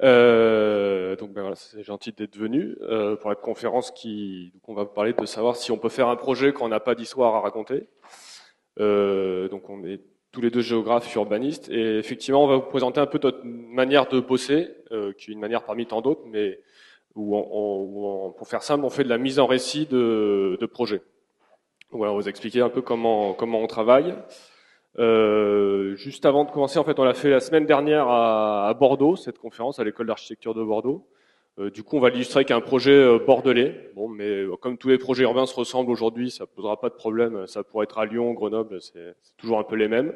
Donc ben voilà, c'est gentil d'être venu pour la conférence donc on va parler de savoir si on peut faire un projet quand on n'a pas d'histoire à raconter. Donc on est tous les deux géographes urbanistes et effectivement on va vous présenter un peu notre manière de bosser, qui est une manière parmi tant d'autres, mais pour faire simple, on fait de la mise en récit de projets. Voilà, on va vous expliquer un peu comment on travaille. Juste avant de commencer, en fait, on l'a fait la semaine dernière à Bordeaux, cette conférence à l'école d'architecture de Bordeaux. Du coup, on va l'illustrer avec un projet bordelais. Bon, mais comme tous les projets urbains se ressemblent aujourd'hui, ça posera pas de problème. Ça pourrait être à Lyon, Grenoble, c'est toujours un peu les mêmes.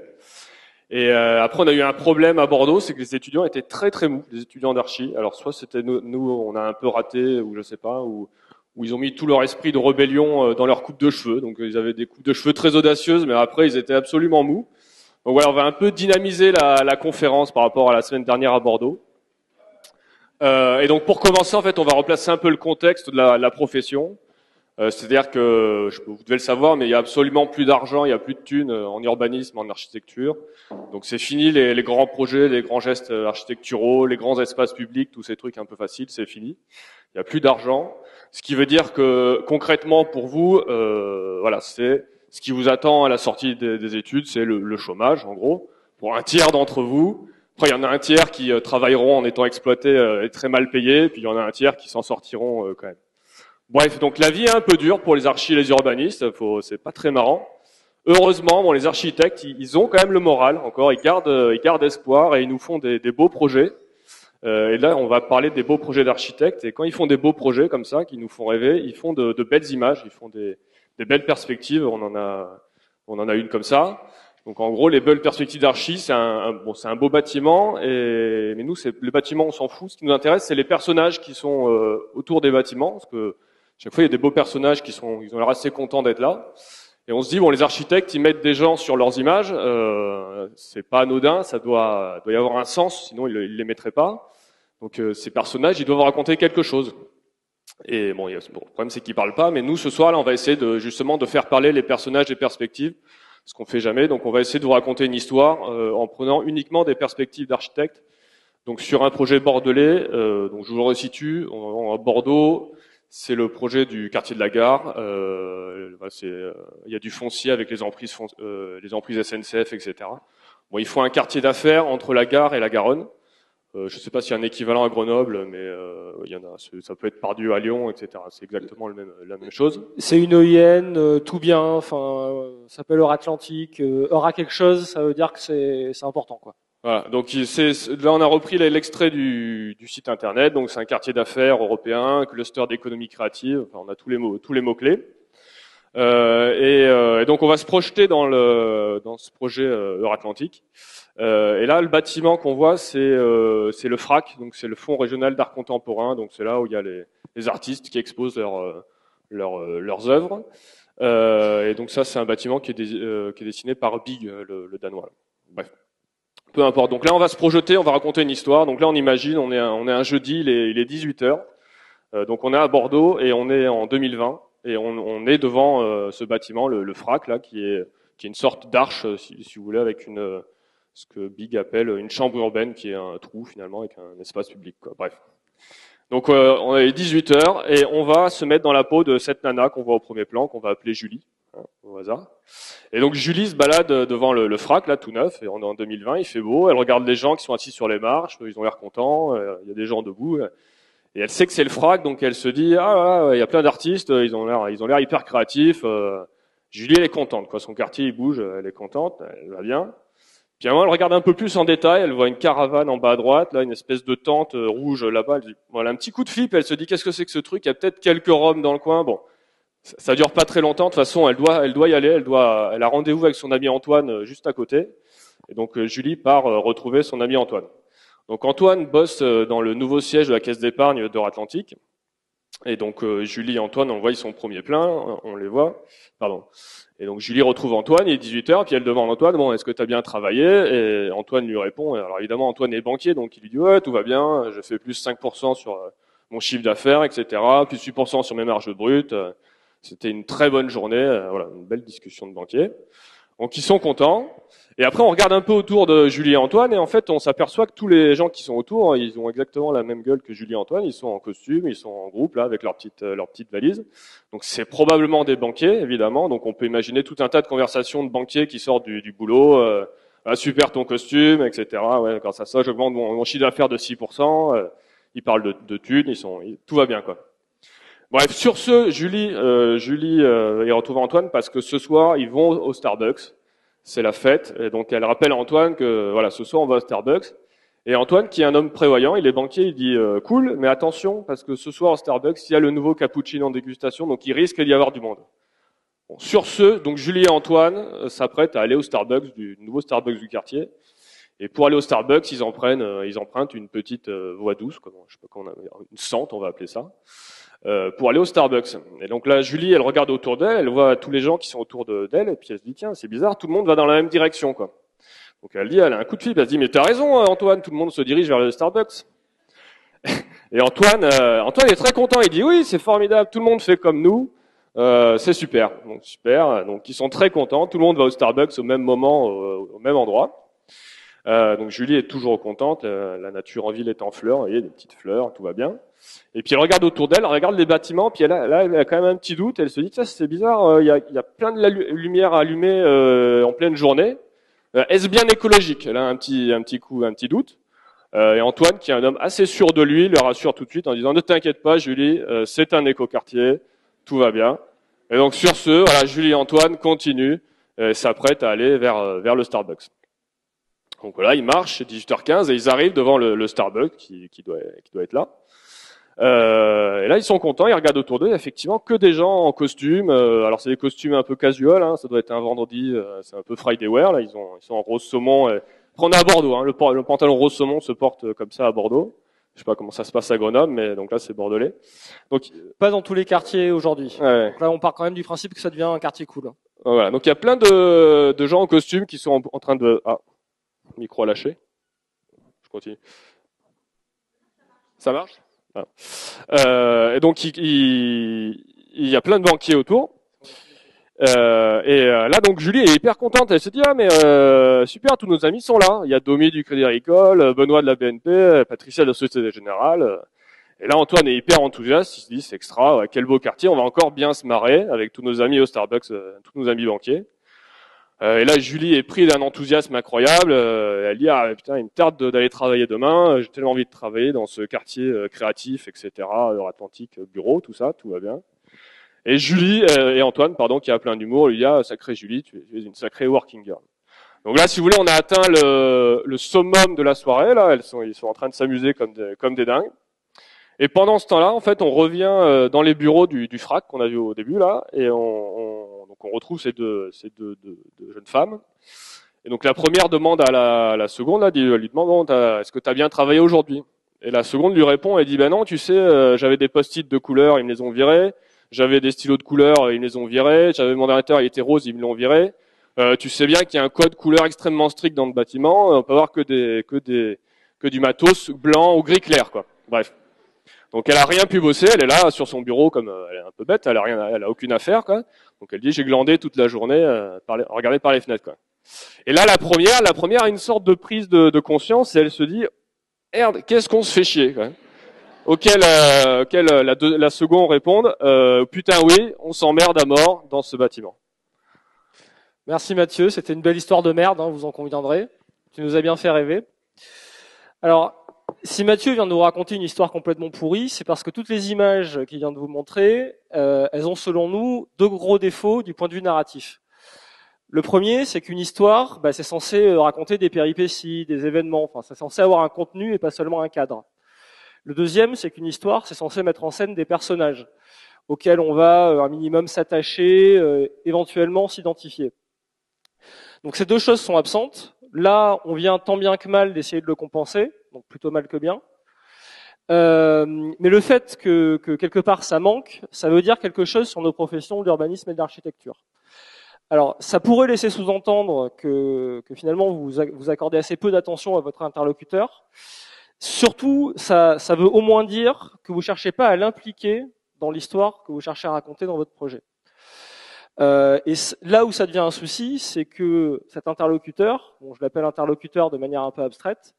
Et après, on a eu un problème à Bordeaux, c'est que les étudiants étaient très très mous, les étudiants d'archi. Alors soit c'était nous, on a un peu raté, ou je sais pas, ou ils ont mis tout leur esprit de rébellion dans leur coupe de cheveux. Donc ils avaient des coupes de cheveux très audacieuses, mais après ils étaient absolument mous. Donc voilà, on va un peu dynamiser la conférence par rapport à la semaine dernière à Bordeaux. Et donc pour commencer, en fait, on va replacer un peu le contexte de la profession. C'est-à-dire que, vous devez le savoir, mais il y a absolument plus d'argent, il y a plus de thunes en urbanisme, en architecture. Donc c'est fini les grands projets, les grands gestes architecturaux, les grands espaces publics, tous ces trucs un peu faciles, c'est fini. Il y a plus d'argent. Ce qui veut dire que concrètement pour vous, voilà, c'est ce qui vous attend à la sortie des études, c'est le chômage, en gros, pour un tiers d'entre vous. Après, il y en a un tiers qui travailleront en étant exploités et très mal payés, puis il y en a un tiers qui s'en sortiront quand même. Bref, donc la vie est un peu dure pour les archis et les urbanistes, c'est pas très marrant. Heureusement, bon, les architectes, ils ont quand même le moral, encore, ils gardent espoir et ils nous font des beaux projets. Et là, on va parler des beaux projets d'architectes. Et quand ils font des beaux projets comme ça, qui nous font rêver, ils font de belles images, ils font des belles perspectives. On en a une comme ça. Donc en gros, les belles perspectives d'archi, c'est un beau bâtiment. Mais nous, les bâtiments, on s'en fout. Ce qui nous intéresse, c'est les personnages qui sont autour des bâtiments, parce que chaque fois, il y a des beaux personnages ils ont l'air assez contents d'être là. Et on se dit, bon, les architectes, ils mettent des gens sur leurs images. C'est pas anodin, ça doit y avoir un sens, sinon ils les mettraient pas. Donc ces personnages, ils doivent raconter quelque chose. Et bon, le problème c'est qu'ils parlent pas, mais nous ce soir là, on va essayer justement de faire parler les personnages et perspectives, ce qu'on fait jamais. Donc on va essayer de vous raconter une histoire en prenant uniquement des perspectives d'architectes. Donc sur un projet bordelais, donc je vous le resitue, à Bordeaux, c'est le projet du quartier de la Gare. Il y a du foncier avec les emprises SNCF, etc. Bon, il faut un quartier d'affaires entre la gare et la Garonne. Je ne sais pas s'il y a un équivalent à Grenoble, mais il y en a. Ça peut être Pardieu à Lyon, etc. C'est exactement la même chose. C'est une EIN, tout bien. Enfin, ça s'appelle Euratlantique. Eura quelque chose, ça veut dire que c'est important, quoi. Voilà. Donc là, on a repris l'extrait du site internet. Donc c'est un quartier d'affaires européen, cluster d'économie créative. Enfin, on a tous les mots clés. Et donc on va se projeter dans ce projet Euratlantique. Et là, le bâtiment qu'on voit, c'est le FRAC, donc c'est le Fonds régional d'art contemporain. Donc c'est là où il y a les artistes qui exposent leurs œuvres. Et donc ça, c'est un bâtiment qui est dessiné par Big, le danois. Bref, peu importe. Donc là, on va se projeter, on va raconter une histoire. Donc là, on imagine, on est un jeudi, il est 18h. Donc on est à Bordeaux et on est en 2020 et on est devant ce bâtiment, le FRAC là, qui est une sorte d'arche, si vous voulez, avec ce que Big appelle une chambre urbaine, qui est un trou finalement avec un espace public, quoi. Bref. Donc on est 18h et on va se mettre dans la peau de cette nana qu'on voit au premier plan, qu'on va appeler Julie, hein, au hasard. Et donc Julie se balade devant le FRAC là, tout neuf, et on est en 2020, il fait beau, elle regarde les gens qui sont assis sur les marches, ils ont l'air contents, il y a des gens debout. Et elle sait que c'est le FRAC, donc elle se dit il y a plein d'artistes, ils ont l'air hyper créatifs. Julie elle est contente, quoi. Son quartier il bouge, elle est contente, elle va bien. Puis à un moment, elle regarde un peu plus en détail, elle voit une caravane en bas à droite, là une espèce de tente rouge là-bas. Elle dit, voilà, un petit coup de flip, elle se dit qu'est-ce que c'est que ce truc. Il y a peut-être quelques Roms dans le coin. Bon, ça dure pas très longtemps. De toute façon, elle doit y aller. Elle a rendez-vous avec son ami Antoine juste à côté. Et donc Julie part retrouver son ami Antoine. Donc Antoine bosse dans le nouveau siège de la Caisse d'épargne d'Euratlantique. Et donc Julie et Antoine, on voit, ils sont au premier plan, on les voit. Pardon. Et donc Julie retrouve Antoine, il est 18h, puis elle demande à Antoine, bon, est-ce que tu as bien travaillé? Et Antoine lui répond, alors évidemment Antoine est banquier, donc il lui dit, ouais, tout va bien, je fais plus 5% sur mon chiffre d'affaires, etc., plus 8% sur mes marges brutes. C'était une très bonne journée, voilà, une belle discussion de banquier. Donc ils sont contents. Et après on regarde un peu autour de Julie et Antoine et en fait on s'aperçoit que tous les gens qui sont autour, ils ont exactement la même gueule que Julie et Antoine. Ils sont en costume, ils sont en groupe là avec leur petite valise. Donc c'est probablement des banquiers évidemment. Donc on peut imaginer tout un tas de conversations de banquiers qui sortent du boulot. Ah, super ton costume, etc. Ouais, grâce à ça j'augmente mon chiffre d'affaires de 6%. Ils parlent de thunes, tout va bien quoi. Bref, sur ce, Julie y retrouve Antoine parce que ce soir, ils vont au Starbucks. C'est la fête. Et donc, elle rappelle à Antoine que, voilà, ce soir, on va au Starbucks. Et Antoine, qui est un homme prévoyant, il est banquier, il dit, cool, mais attention, parce que ce soir, au Starbucks, il y a le nouveau cappuccino en dégustation, donc il risque d'y avoir du monde. Bon, sur ce, donc, Julie et Antoine s'apprêtent à aller au Starbucks, du nouveau Starbucks du quartier. Et pour aller au Starbucks, ils empruntent une petite voie douce, je sais pas comment une sente, on va appeler ça. Pour aller au Starbucks. Et donc là, Julie, elle regarde autour d'elle, elle voit tous les gens qui sont autour d'elle, et puis elle se dit, tiens, c'est bizarre, tout le monde va dans la même direction, quoi. Donc elle a un coup de fil, elle se dit, mais t'as raison, Antoine, tout le monde se dirige vers le Starbucks. Et Antoine est très content, il dit, oui, c'est formidable, tout le monde fait comme nous, c'est super. Donc super, donc ils sont très contents, tout le monde va au Starbucks au même moment, au même endroit. Donc Julie est toujours contente, la nature en ville est en fleurs, vous voyez, des petites fleurs, tout va bien. Et puis elle regarde autour d'elle, elle regarde les bâtiments, puis elle a quand même un petit doute. Elle se dit, ça c'est bizarre, il y a plein de lumière allumée en pleine journée. Est-ce bien écologique? Elle a un petit doute. Et Antoine, qui est un homme assez sûr de lui, le rassure tout de suite en disant, ne t'inquiète pas, Julie, c'est un écoquartier, tout va bien. Et donc sur ce, voilà, Julie et Antoine continuent, s'apprêtent à aller vers le Starbucks. Donc voilà, ils marchent, c'est 18h15 et ils arrivent devant le Starbucks qui doit être là. Et là, ils sont contents, ils regardent autour d'eux, il y a effectivement que des gens en costume. Alors c'est des costumes un peu casual, hein, ça doit être un vendredi, c'est un peu Friday wear. Là, ils sont en rose saumon. Après, on est à Bordeaux, hein, le pantalon rose saumon se porte comme ça à Bordeaux. Je sais pas comment ça se passe à Grenoble, mais donc là c'est bordelais. Donc pas dans tous les quartiers aujourd'hui. Ouais. Donc là, on part quand même du principe que ça devient un quartier cool. Voilà, donc il y a plein de gens en costume qui sont en train de micro à lâcher. Je continue. Ça marche? Et donc il y a plein de banquiers autour. Là donc Julie est hyper contente. Elle se dit mais super, tous nos amis sont là. Il y a Domi du Crédit Agricole, Benoît de la BNP, Patricia de la Société Générale. Et là Antoine est hyper enthousiaste. Il se dit c'est extra, quel beau quartier. On va encore bien se marrer avec tous nos amis au Starbucks, tous nos amis banquiers. Et là, Julie est prise d'un enthousiasme incroyable. Elle dit putain, il me tarde d'aller travailler demain. J'ai tellement envie de travailler dans ce quartier créatif, etc. Atlantique, bureau, tout ça, tout va bien. Et Julie et Antoine, pardon, qui a plein d'humour, lui dit sacrée Julie, tu es une sacrée working girl. Donc là, si vous voulez, on a atteint le summum de la soirée. Là, ils sont en train de s'amuser comme des dingues. Et pendant ce temps-là, en fait, on revient dans les bureaux du FRAC qu'on a vu au début là, et donc on retrouve ces deux jeunes femmes. Et donc la première demande à la seconde, là, lui demande est-ce que tu as bien travaillé aujourd'hui? Et la seconde lui répond, elle dit ben non, tu sais, j'avais des post-it de couleur, ils me les ont virés. J'avais des stylos de couleur, ils me les ont virés. J'avais mon ordinateur, il était rose, ils me l'ont viré. Tu sais bien qu'il y a un code couleur extrêmement strict dans le bâtiment. On peut avoir que du matos blanc ou gris clair, quoi. Bref. Donc elle a rien pu bosser, elle est là sur son bureau comme elle est un peu bête, elle a aucune affaire, quoi. Donc elle dit j'ai glandé toute la journée, regardé par les fenêtres, quoi. Et là la première a une sorte de prise de conscience et elle se dit merde, qu'est-ce qu'on se fait chier, quoi. Auquel la seconde répond putain oui, on s'emmerde à mort dans ce bâtiment. Merci Mathieu, c'était une belle histoire de merde, hein, vous en conviendrez. Tu nous as bien fait rêver. Alors, si Mathieu vient de nous raconter une histoire complètement pourrie, c'est parce que toutes les images qu'il vient de vous montrer, elles ont selon nous deux gros défauts du point de vue narratif. Le premier, c'est qu'une histoire, c'est censé raconter des péripéties, des événements, enfin c'est censé avoir un contenu et pas seulement un cadre. Le deuxième, c'est qu'une histoire, c'est censé mettre en scène des personnages auxquels on va un minimum s'attacher, éventuellement s'identifier. Donc ces deux choses sont absentes. Là, on vient tant bien que mal d'essayer de le compenser, donc plutôt mal que bien. Mais le fait que quelque part ça manque, ça veut dire quelque chose sur nos professions d'urbanisme et d'architecture. Alors, ça pourrait laisser sous-entendre que finalement vous accordez assez peu d'attention à votre interlocuteur. Surtout, ça veut au moins dire que vous cherchez pas à l'impliquer dans l'histoire que vous cherchez à raconter dans votre projet. Et là où ça devient un souci, c'est que cet interlocuteur, bon, je l'appelle interlocuteur de manière un peu abstraite,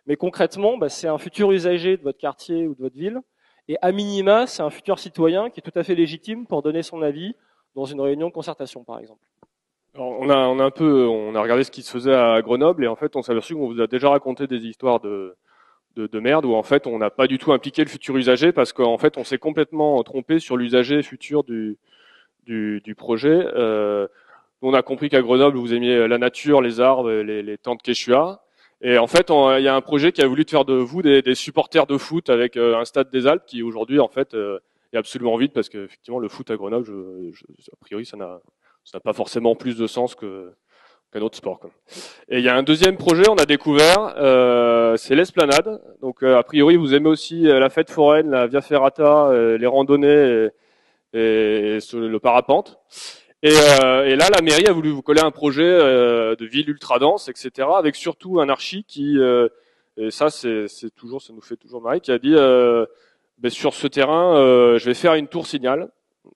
mais concrètement, c'est un futur usager de votre quartier ou de votre ville, et à minima, c'est un futur citoyen qui est tout à fait légitime pour donner son avis dans une réunion de concertation, par exemple. Alors, on a regardé ce qui se faisait à Grenoble et en fait, on s'est aperçu qu'on vous a déjà raconté des histoires de merde où en fait, on n'a pas du tout impliqué le futur usager parce qu'en fait, on s'est complètement trompé sur l'usager futur du projet. On a compris qu'à Grenoble, vous aimiez la nature, les arbres, les tentes Quechua. Et en fait, il y a un projet qui a voulu faire de vous des supporters de foot avec un stade des Alpes qui aujourd'hui, en fait, est absolument vide parce qu'effectivement, le foot à Grenoble, a priori, ça n'a pas forcément plus de sens qu'un autre sport, quoi. Et il y a un deuxième projet, on a découvert, c'est l'Esplanade. Donc, a priori, vous aimez aussi la fête foraine, la Via Ferrata, les randonnées et le parapente. Et là, la mairie a voulu vous coller un projet de ville ultra dense, etc., avec surtout un archi qui, et ça, c'est toujours, ça nous fait toujours marrer, qui a dit, sur ce terrain, je vais faire une tour signal.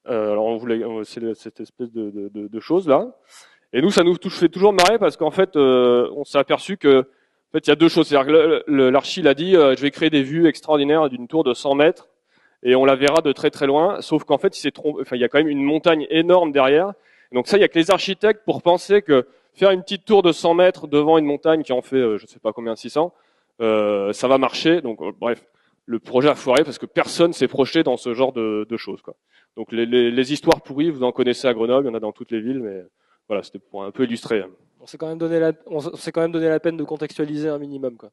Alors, on voulait, c'est cette espèce de chose là. Et nous, ça nous fait toujours marrer parce qu'en fait, on s'est aperçu que, en fait, il y a deux choses. C'est-à-dire que l'archi l'a dit, je vais créer des vues extraordinaires d'une tour de 100 mètres et on la verra de très très loin. Sauf qu'en fait, il s'est trompé. Enfin, il y a quand même une montagne énorme derrière. Donc ça, il y a que les architectes pour penser que faire une petite tour de 100 mètres devant une montagne qui en fait, je sais pas combien, 600, ça va marcher. Donc bref, le projet a foiré parce que personne s'est projeté dans ce genre de choses, quoi. Donc les histoires pourries, vous en connaissez à Grenoble, il y en a dans toutes les villes, mais voilà, c'était pour un peu illustrer. On s'est quand même donné la peine de contextualiser un minimum, quoi.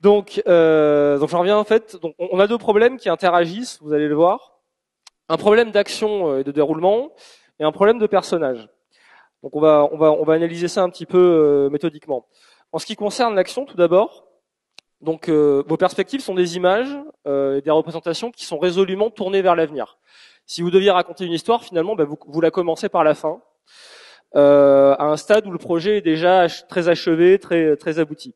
Donc j'en reviens en fait. Donc on a deux problèmes qui interagissent, vous allez le voir. Un problème d'action et de déroulement et un problème de personnage. Donc on va analyser ça un petit peu méthodiquement. En ce qui concerne l'action, tout d'abord, donc vos perspectives sont des images et des représentations qui sont résolument tournées vers l'avenir. Si vous deviez raconter une histoire, finalement, vous la commencez par la fin, à un stade où le projet est déjà très achevé, très abouti.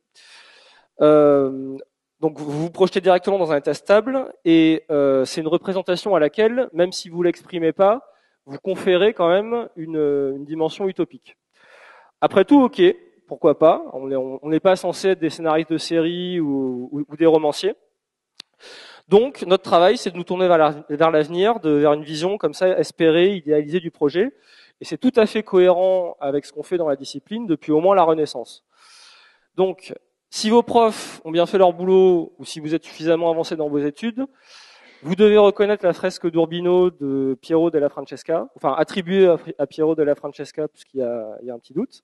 Donc vous vous projetez directement dans un état stable et c'est une représentation à laquelle, même si vous l'exprimez pas, vous conférez quand même une dimension utopique. Après tout, ok, pourquoi pas. On n'est pas censé être des scénaristes de série ou des romanciers. Donc notre travail, c'est de nous tourner vers l'avenir, vers une vision comme ça, espérée, idéalisée du projet. Et c'est tout à fait cohérent avec ce qu'on fait dans la discipline depuis au moins la Renaissance. Donc, si vos profs ont bien fait leur boulot, ou si vous êtes suffisamment avancé dans vos études, vous devez reconnaître la fresque d'Urbino de Piero della Francesca, enfin attribuée à Piero della Francesca, puisqu'il y a un petit doute.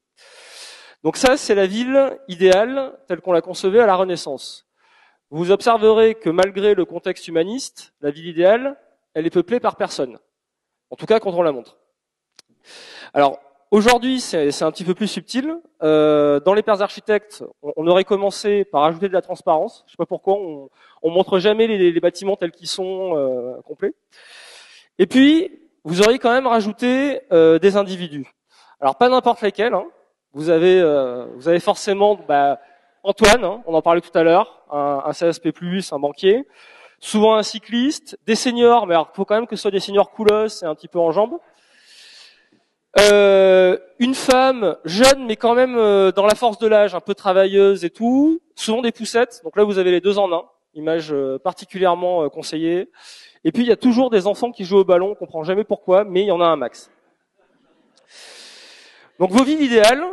Donc ça, c'est la ville idéale telle qu'on l'a concevée à la Renaissance. Vous observerez que malgré le contexte humaniste, la ville idéale, elle est peuplée par personne. En tout cas, quand on la montre. Alors, aujourd'hui, c'est un petit peu plus subtil. Dans les pairs architectes, on aurait commencé par ajouter de la transparence. Je sais pas pourquoi, on montre jamais les bâtiments tels qu'ils sont complets. Et puis, vous auriez quand même rajouté des individus. Alors, pas n'importe lesquels. Hein. Vous avez forcément Antoine, hein, on en parlait tout à l'heure, un CSP+, un banquier, souvent un cycliste, des seniors, mais alors il faut quand même que ce soit des seniors coolos et un petit peu en jambes. Une femme jeune mais quand même dans la force de l'âge, un peu travailleuse et tout, souvent des poussettes, donc là vous avez les deux en un, image particulièrement conseillée. Et puis il y a toujours des enfants qui jouent au ballon, on comprend jamais pourquoi, mais il y en a un max. Donc vos villes idéales,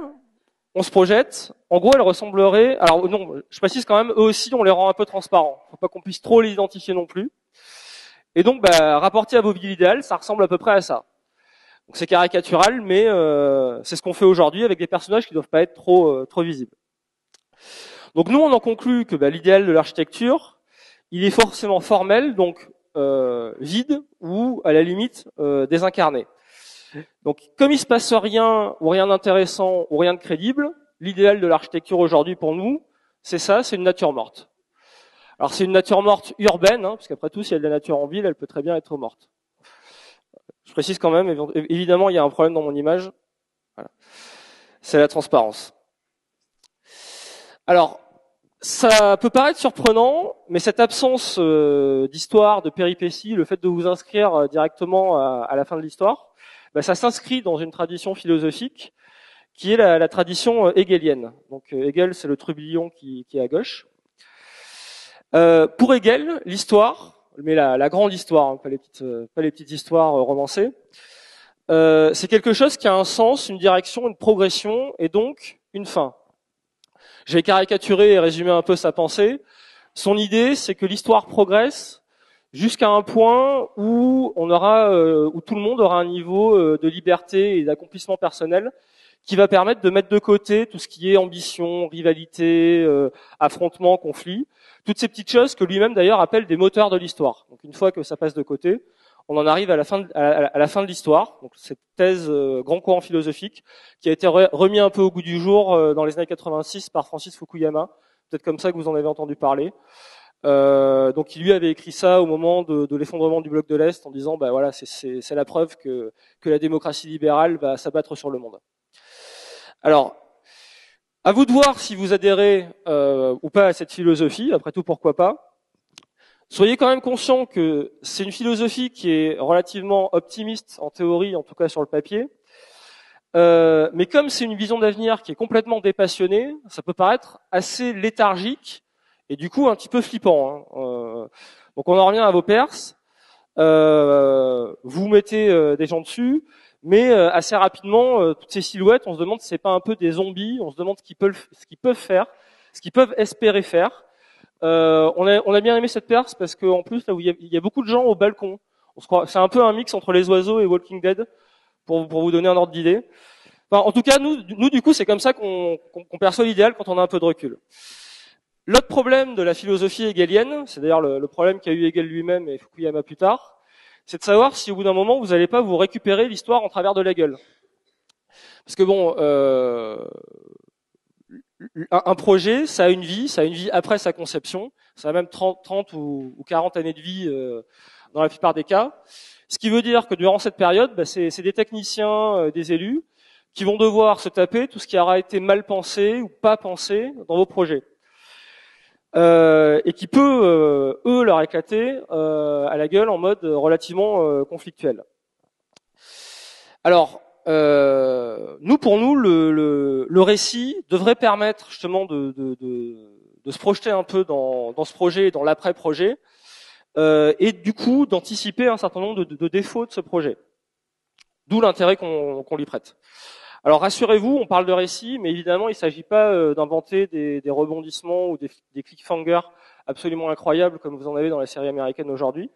on se projette, en gros elles ressembleraient, alors non, je précise quand même, eux aussi on les rend un peu transparents, faut pas qu'on puisse trop les identifier non plus. Et donc rapporté à vos villes idéales, ça ressemble à peu près à ça. Donc c'est caricatural, mais c'est ce qu'on fait aujourd'hui avec des personnages qui doivent pas être trop visibles. Donc nous, on en conclut que l'idéal de l'architecture, il est forcément formel, donc vide ou à la limite désincarné. Donc comme il se passe rien ou rien d'intéressant ou rien de crédible, l'idéal de l'architecture aujourd'hui pour nous, c'est ça, c'est une nature morte. Alors c'est une nature morte urbaine, hein, parce qu'après tout, si il y a de la nature en ville, elle peut très bien être morte. Je précise quand même, évidemment, il y a un problème dans mon image. Voilà. C'est la transparence. Alors, ça peut paraître surprenant, mais cette absence d'histoire, de péripéties, le fait de vous inscrire directement à la fin de l'histoire, ça s'inscrit dans une tradition philosophique qui est la tradition hegelienne. Donc Hegel, c'est le trublion qui est à gauche. Pour Hegel, l'histoire, mais la grande histoire, hein, pas les petites histoires romancées, c'est quelque chose qui a un sens, une direction, une progression et donc une fin. J'ai caricaturé et résumé un peu sa pensée. Son idée, c'est que l'histoire progresse jusqu'à un point où où tout le monde aura un niveau de liberté et d'accomplissement personnel qui va permettre de mettre de côté tout ce qui est ambition, rivalité, affrontement, conflit, toutes ces petites choses que lui-même d'ailleurs appelle des moteurs de l'histoire. Donc une fois que ça passe de côté, on en arrive à la fin de l'histoire. Donc cette thèse grand courant philosophique qui a été remis un peu au goût du jour dans les années 86 par Francis Fukuyama, peut-être comme ça que vous en avez entendu parler. Donc il lui avait écrit ça au moment de l'effondrement du bloc de l'Est en disant bah voilà c'est la preuve que la démocratie libérale va s'abattre sur le monde. Alors, à vous de voir si vous adhérez ou pas à cette philosophie. Après tout, pourquoi pas. Soyez quand même conscient que c'est une philosophie qui est relativement optimiste en théorie, en tout cas sur le papier. Mais comme c'est une vision d'avenir qui est complètement dépassionnée, ça peut paraître assez léthargique et du coup un petit peu flippant. Hein. Donc on en revient à vos Perses. Vous mettez des gens dessus. Mais assez rapidement, toutes ces silhouettes, on se demande si c'est pas un peu des zombies. On se demande ce qu'ils peuvent faire, ce qu'ils peuvent espérer faire. On a bien aimé cette Perse parce qu'en plus là où il y a beaucoup de gens au balcon. C'est un peu un mix entre les oiseaux et Walking Dead pour vous donner un ordre d'idée. Enfin, en tout cas, nous du coup, c'est comme ça qu'on perçoit l'idéal quand on a un peu de recul. L'autre problème de la philosophie hegelienne, c'est d'ailleurs le problème qu'a eu Hegel lui-même et Fukuyama plus tard, c'est de savoir si au bout d'un moment vous n'allez pas vous récupérer l'histoire en travers de la gueule. Parce que bon, un projet, ça a une vie après sa conception, ça a même 30 ou 40 années de vie dans la plupart des cas. Ce qui veut dire que durant cette période, c'est des techniciens, des élus, qui vont devoir se taper tout ce qui aura été mal pensé ou pas pensé dans vos projets. Et qui peut, eux, leur éclater à la gueule en mode relativement conflictuel. Alors, pour nous, le récit devrait permettre justement de se projeter un peu dans ce projet, dans l'après-projet, et du coup d'anticiper un certain nombre de défauts de ce projet. D'où l'intérêt qu'on lui prête. Alors rassurez-vous, on parle de récit, mais évidemment, il ne s'agit pas d'inventer des rebondissements ou des cliffhangers absolument incroyables comme vous en avez dans la série américaine aujourd'hui.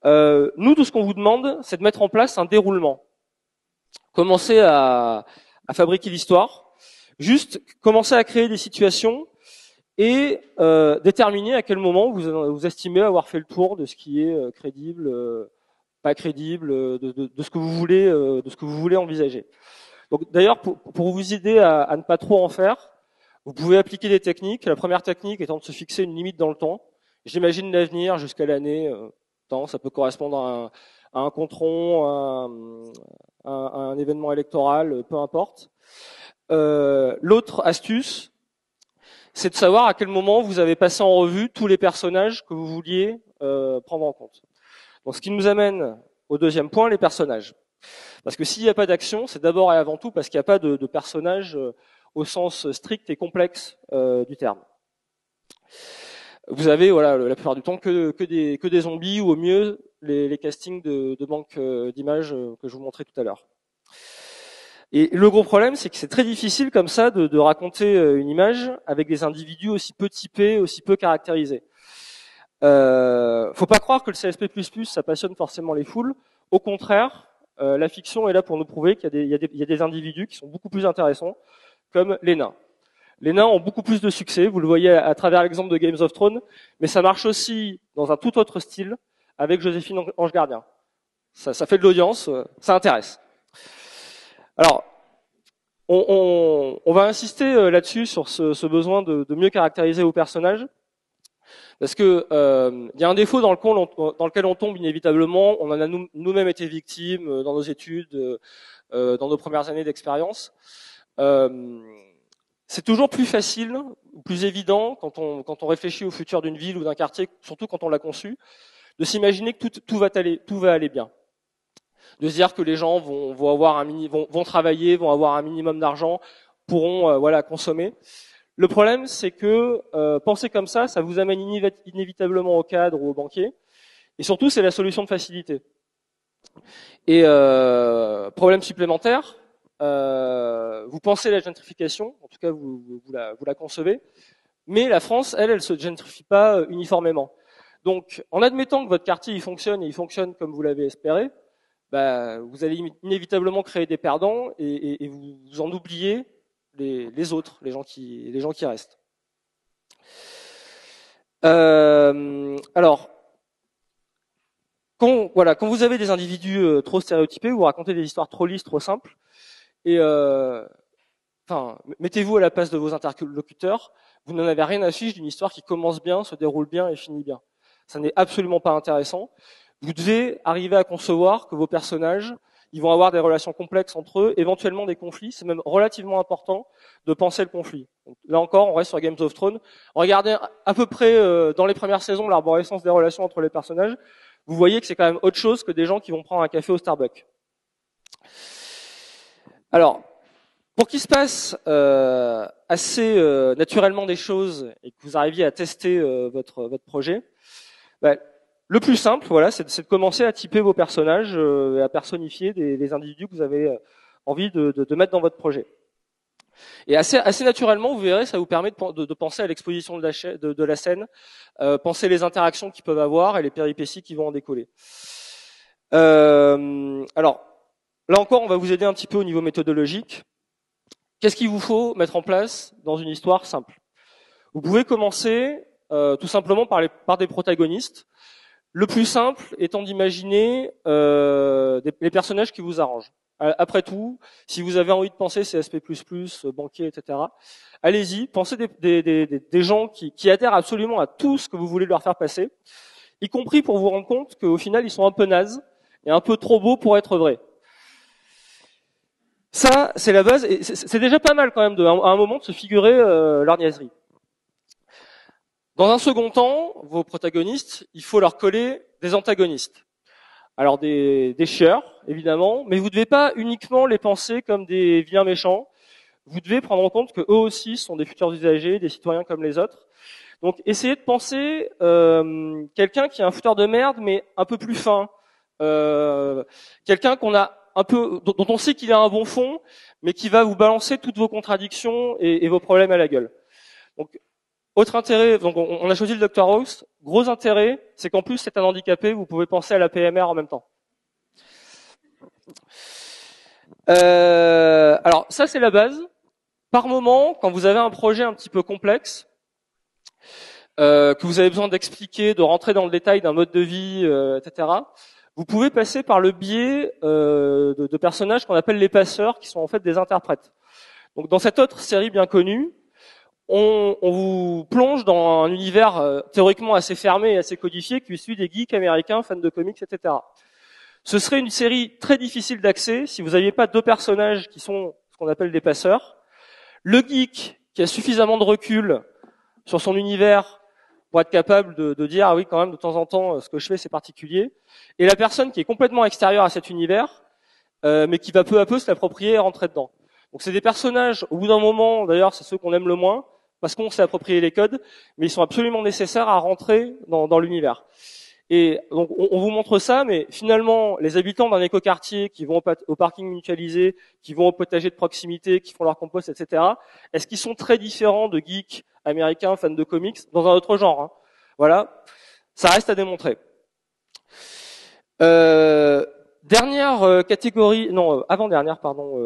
Nous, tout ce qu'on vous demande, c'est de mettre en place un déroulement. Commencez à fabriquer l'histoire, juste commencer à créer des situations et déterminer à quel moment vous estimez avoir fait le tour de ce qui est crédible, pas crédible, de ce que vous voulez envisager. Donc d'ailleurs, pour vous aider à ne pas trop en faire, vous pouvez appliquer des techniques. La première technique étant de se fixer une limite dans le temps. J'imagine l'avenir jusqu'à l'année temps. Ça peut correspondre à un contron, à un événement électoral, peu importe. L'autre astuce, c'est de savoir à quel moment vous avez passé en revue tous les personnages que vous vouliez prendre en compte. Donc, ce qui nous amène au deuxième point, les personnages. Parce que s'il n'y a pas d'action, c'est d'abord et avant tout parce qu'il n'y a pas de personnages au sens strict et complexe du terme. Vous avez, voilà, la plupart du temps que des zombies ou au mieux les castings de banques d'images que je vous montrais tout à l'heure. Et le gros problème, c'est que c'est très difficile comme ça de raconter une image avec des individus aussi peu typés, aussi peu caractérisés. Faut pas croire que le CSP++, ça passionne forcément les foules. Au contraire, la fiction est là pour nous prouver qu'il y a des individus qui sont beaucoup plus intéressants, comme les nains. Les nains ont beaucoup plus de succès, vous le voyez à travers l'exemple de Games of Thrones, mais ça marche aussi dans un tout autre style avec Joséphine Ange Gardien. Ça fait de l'audience, ça intéresse. Alors, on va insister là-dessus, sur ce besoin de mieux caractériser vos personnages, parce que y a un défaut dans lequel on tombe inévitablement. On en a nous-mêmes été victimes dans nos études, dans nos premières années d'expérience. C'est toujours plus facile, plus évident quand on réfléchit au futur d'une ville ou d'un quartier, surtout quand on l'a conçu, de s'imaginer que tout va aller bien. de se dire que les gens vont avoir vont travailler, vont avoir un minimum d'argent, pourront voilà consommer. Le problème, c'est que penser comme ça vous amène inévitablement au cadre ou au banquier, et surtout c'est la solution de facilité. Et problème supplémentaire, vous pensez la gentrification, en tout cas vous la concevez, mais la France, elle se gentrifie pas uniformément. Donc, en admettant que votre quartier il fonctionne et il fonctionne comme vous l'avez espéré, bah, vous allez inévitablement créer des perdants et vous en oubliez les autres, les gens qui restent. Alors, quand vous avez des individus trop stéréotypés, vous racontez des histoires trop lisses, trop simples, et mettez-vous à la place de vos interlocuteurs, vous n'en avez rien à fiche d'une histoire qui commence bien, se déroule bien et finit bien. Ça n'est absolument pas intéressant. Vous devez arriver à concevoir que vos personnages, ils vont avoir des relations complexes entre eux, éventuellement des conflits. C'est même relativement important de penser le conflit. Donc, là encore, on reste sur Games of Thrones. Regardez à peu près dans les premières saisons l'arborescence des relations entre les personnages. Vous voyez que c'est quand même autre chose que des gens qui vont prendre un café au Starbucks. Alors, pour qu'il se passe assez naturellement des choses et que vous arriviez à tester votre projet, le plus simple, voilà, c'est de commencer à typer vos personnages et à personnifier des individus que vous avez envie de mettre dans votre projet. Et assez naturellement, vous verrez, ça vous permet de penser à l'exposition de la scène, penser les interactions qu'ils peuvent avoir et les péripéties qui vont en décoller. Alors, là encore, on va vous aider un petit peu au niveau méthodologique. Qu'est-ce qu'il vous faut mettre en place dans une histoire simple? Vous pouvez commencer tout simplement par des protagonistes. Le plus simple étant d'imaginer les personnages qui vous arrangent. Après tout, si vous avez envie de penser CSP++, banquier, etc., allez-y, pensez des gens qui adhèrent absolument à tout ce que vous voulez leur faire passer, y compris pour vous rendre compte qu'au final, ils sont un peu nazes et un peu trop beaux pour être vrais. Ça, c'est la base, et c'est déjà pas mal quand même à un moment de se figurer leur niaiserie. Dans un second temps, vos protagonistes, il faut leur coller des antagonistes. Alors des chieurs, évidemment, mais vous ne devez pas uniquement les penser comme des vilains méchants. Vous devez prendre en compte que eux aussi sont des futurs usagers, des citoyens comme les autres. Donc essayez de penser quelqu'un qui est un fouteur de merde, mais un peu plus fin. Quelqu'un dont on sait qu'il a un bon fond, mais qui va vous balancer toutes vos contradictions et vos problèmes à la gueule. Donc, autre intérêt, donc on a choisi le Dr House. Gros intérêt, c'est qu'en plus c'est un handicapé, vous pouvez penser à la PMR en même temps. Alors ça c'est la base. Par moment, quand vous avez un projet un petit peu complexe, que vous avez besoin d'expliquer, de rentrer dans le détail d'un mode de vie, etc., vous pouvez passer par le biais de personnages qu'on appelle les passeurs, qui sont en fait des interprètes. Donc dans cette autre série bien connue, on vous plonge dans un univers théoriquement assez fermé et assez codifié qui est celui des geeks américains, fans de comics, etc. Ce serait une série très difficile d'accès si vous n'aviez pas deux personnages qui sont ce qu'on appelle des passeurs. Le geek qui a suffisamment de recul sur son univers pour être capable de dire ah oui quand même de temps en temps ce que je fais c'est particulier, et la personne qui est complètement extérieure à cet univers mais qui va peu à peu se l'approprier et rentrer dedans. Donc c'est des personnages, au bout d'un moment, d'ailleurs c'est ceux qu'on aime le moins, parce qu'on s'est approprié les codes, mais ils sont absolument nécessaires à rentrer dans l'univers. Et donc on vous montre ça, mais finalement les habitants d'un écoquartier qui vont au parking mutualisé, qui vont au potager de proximité, qui font leur compost, etc., est-ce qu'ils sont très différents de geeks américains, fans de comics, dans un autre genre, hein? Voilà, ça reste à démontrer. Dernière catégorie, non, avant-dernière, pardon.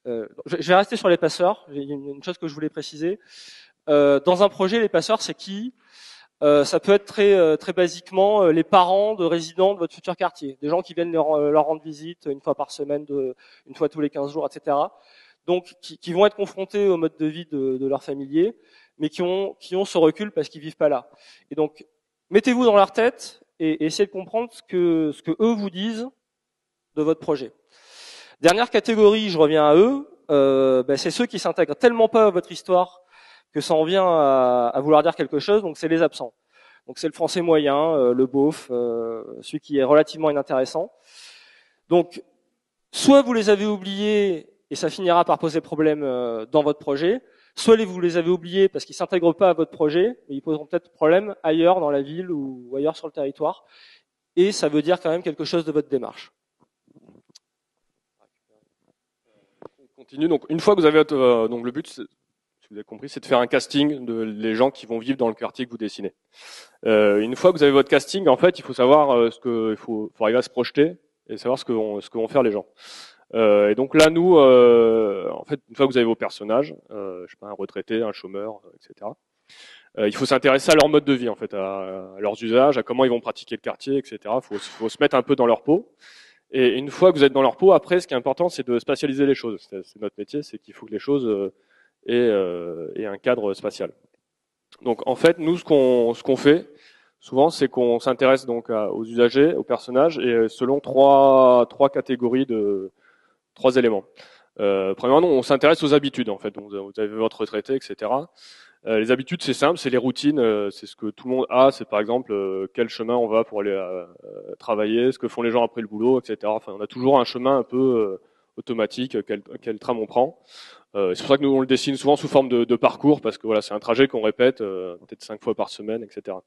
Je vais rester sur les passeurs. Il y a une chose que je voulais préciser. Dans un projet, les passeurs, c'est qui? Ça peut être très basiquement les parents de résidents de votre futur quartier, des gens qui viennent leur rendre visite une fois par semaine, une fois tous les 15 jours, etc. Donc qui vont être confrontés au mode de vie de leurs familiers, mais qui ont ce recul parce qu'ils vivent pas là. Et donc mettez-vous dans leur tête et essayez de comprendre ce que eux vous disent de votre projet. Dernière catégorie, je reviens à eux, c'est ceux qui s'intègrent tellement pas à votre histoire que ça en vient à vouloir dire quelque chose, donc c'est les absents. Donc c'est le français moyen, le beauf, celui qui est relativement inintéressant. Donc, soit vous les avez oubliés et ça finira par poser problème dans votre projet, soit vous les avez oubliés parce qu'ils s'intègrent pas à votre projet, mais ils poseront peut-être problème ailleurs dans la ville ou ailleurs sur le territoire, et ça veut dire quand même quelque chose de votre démarche. On continue. Donc, une fois que vous avez donc le but, si vous avez compris, c'est de faire un casting de les gens qui vont vivre dans le quartier que vous dessinez. Une fois que vous avez votre casting, en fait, il faut savoir il faut arriver à se projeter et savoir ce que vont faire les gens. Et donc là, nous, en fait, une fois que vous avez vos personnages, je sais pas, un retraité, un chômeur, etc. Il faut s'intéresser à leur mode de vie, en fait, à leurs usages, à comment ils vont pratiquer le quartier, etc. Faut se mettre un peu dans leur peau. Et une fois que vous êtes dans leur peau, après, ce qui est important, c'est de spatialiser les choses. C'est notre métier, c'est qu'il faut que les choses aient un cadre spatial. Donc, en fait, nous, ce qu'on fait souvent, c'est qu'on s'intéresse donc aux usagers, aux personnages, et selon trois catégories trois éléments. Premièrement, on s'intéresse aux habitudes, en fait. Vous avez votre retraité, etc. Les habitudes, c'est simple, c'est les routines, c'est ce que tout le monde a. C'est par exemple quel chemin on va pour aller travailler, ce que font les gens après le boulot, etc. Enfin, on a toujours un chemin un peu automatique, quel tram on prend. C'est pour ça que nous on le dessine souvent sous forme de parcours, parce que voilà, c'est un trajet qu'on répète peut-être 5 fois par semaine, etc.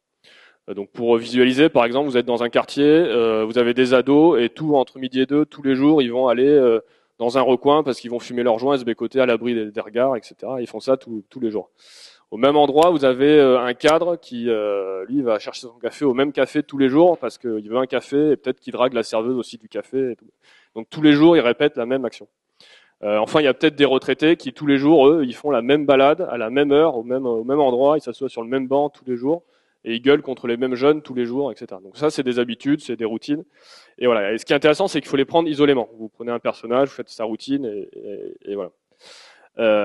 Donc pour visualiser, par exemple, vous êtes dans un quartier, vous avez des ados et tout entre midi et deux, tous les jours, ils vont aller dans un recoin parce qu'ils vont fumer leurs joints, se bécoter à l'abri des regards, etc. Ils font ça tous les jours. Au même endroit, vous avez un cadre qui, lui, va chercher son café au même café tous les jours parce qu'il veut un café et peut-être qu'il drague la serveuse aussi du café. Et tout. Donc tous les jours, ils répètent la même action. Enfin, il y a peut-être des retraités qui tous les jours, eux, ils font la même balade à la même heure, au même endroit, ils s'assoient sur le même banc tous les jours et ils gueulent contre les mêmes jeunes tous les jours, etc. Donc ça, c'est des habitudes, c'est des routines. Et voilà. Et ce qui est intéressant, c'est qu'il faut les prendre isolément. Vous prenez un personnage, vous faites sa routine et voilà.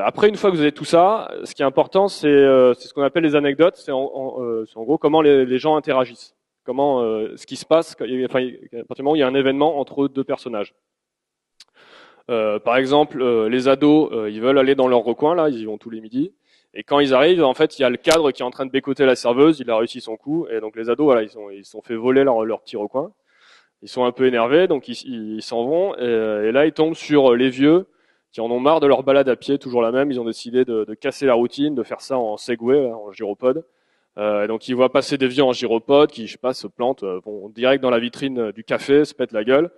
Après, une fois que vous avez tout ça, ce qui est important, c'est ce qu'on appelle les anecdotes. C'est en gros comment les gens interagissent, comment ce qui se passe. Enfin, à partir du moment où il y a un événement entre deux personnages. Par exemple, les ados, ils veulent aller dans leur recoin, là, ils y vont tous les midis. Et quand ils arrivent, en fait, il y a le cadre qui est en train de bécoter la serveuse, il a réussi son coup, et donc les ados, voilà, ils sont fait voler leur petit recoin. Ils sont un peu énervés, donc ils s'en vont, et là, ils tombent sur les vieux qui en ont marre de leur balade à pied, toujours la même. Ils ont décidé de casser la routine, de faire ça en Segway, en gyropode. Donc ils voient passer des vieux en gyropode qui, je sais pas, se plantent, vont direct dans la vitrine du café, se pètent la gueule.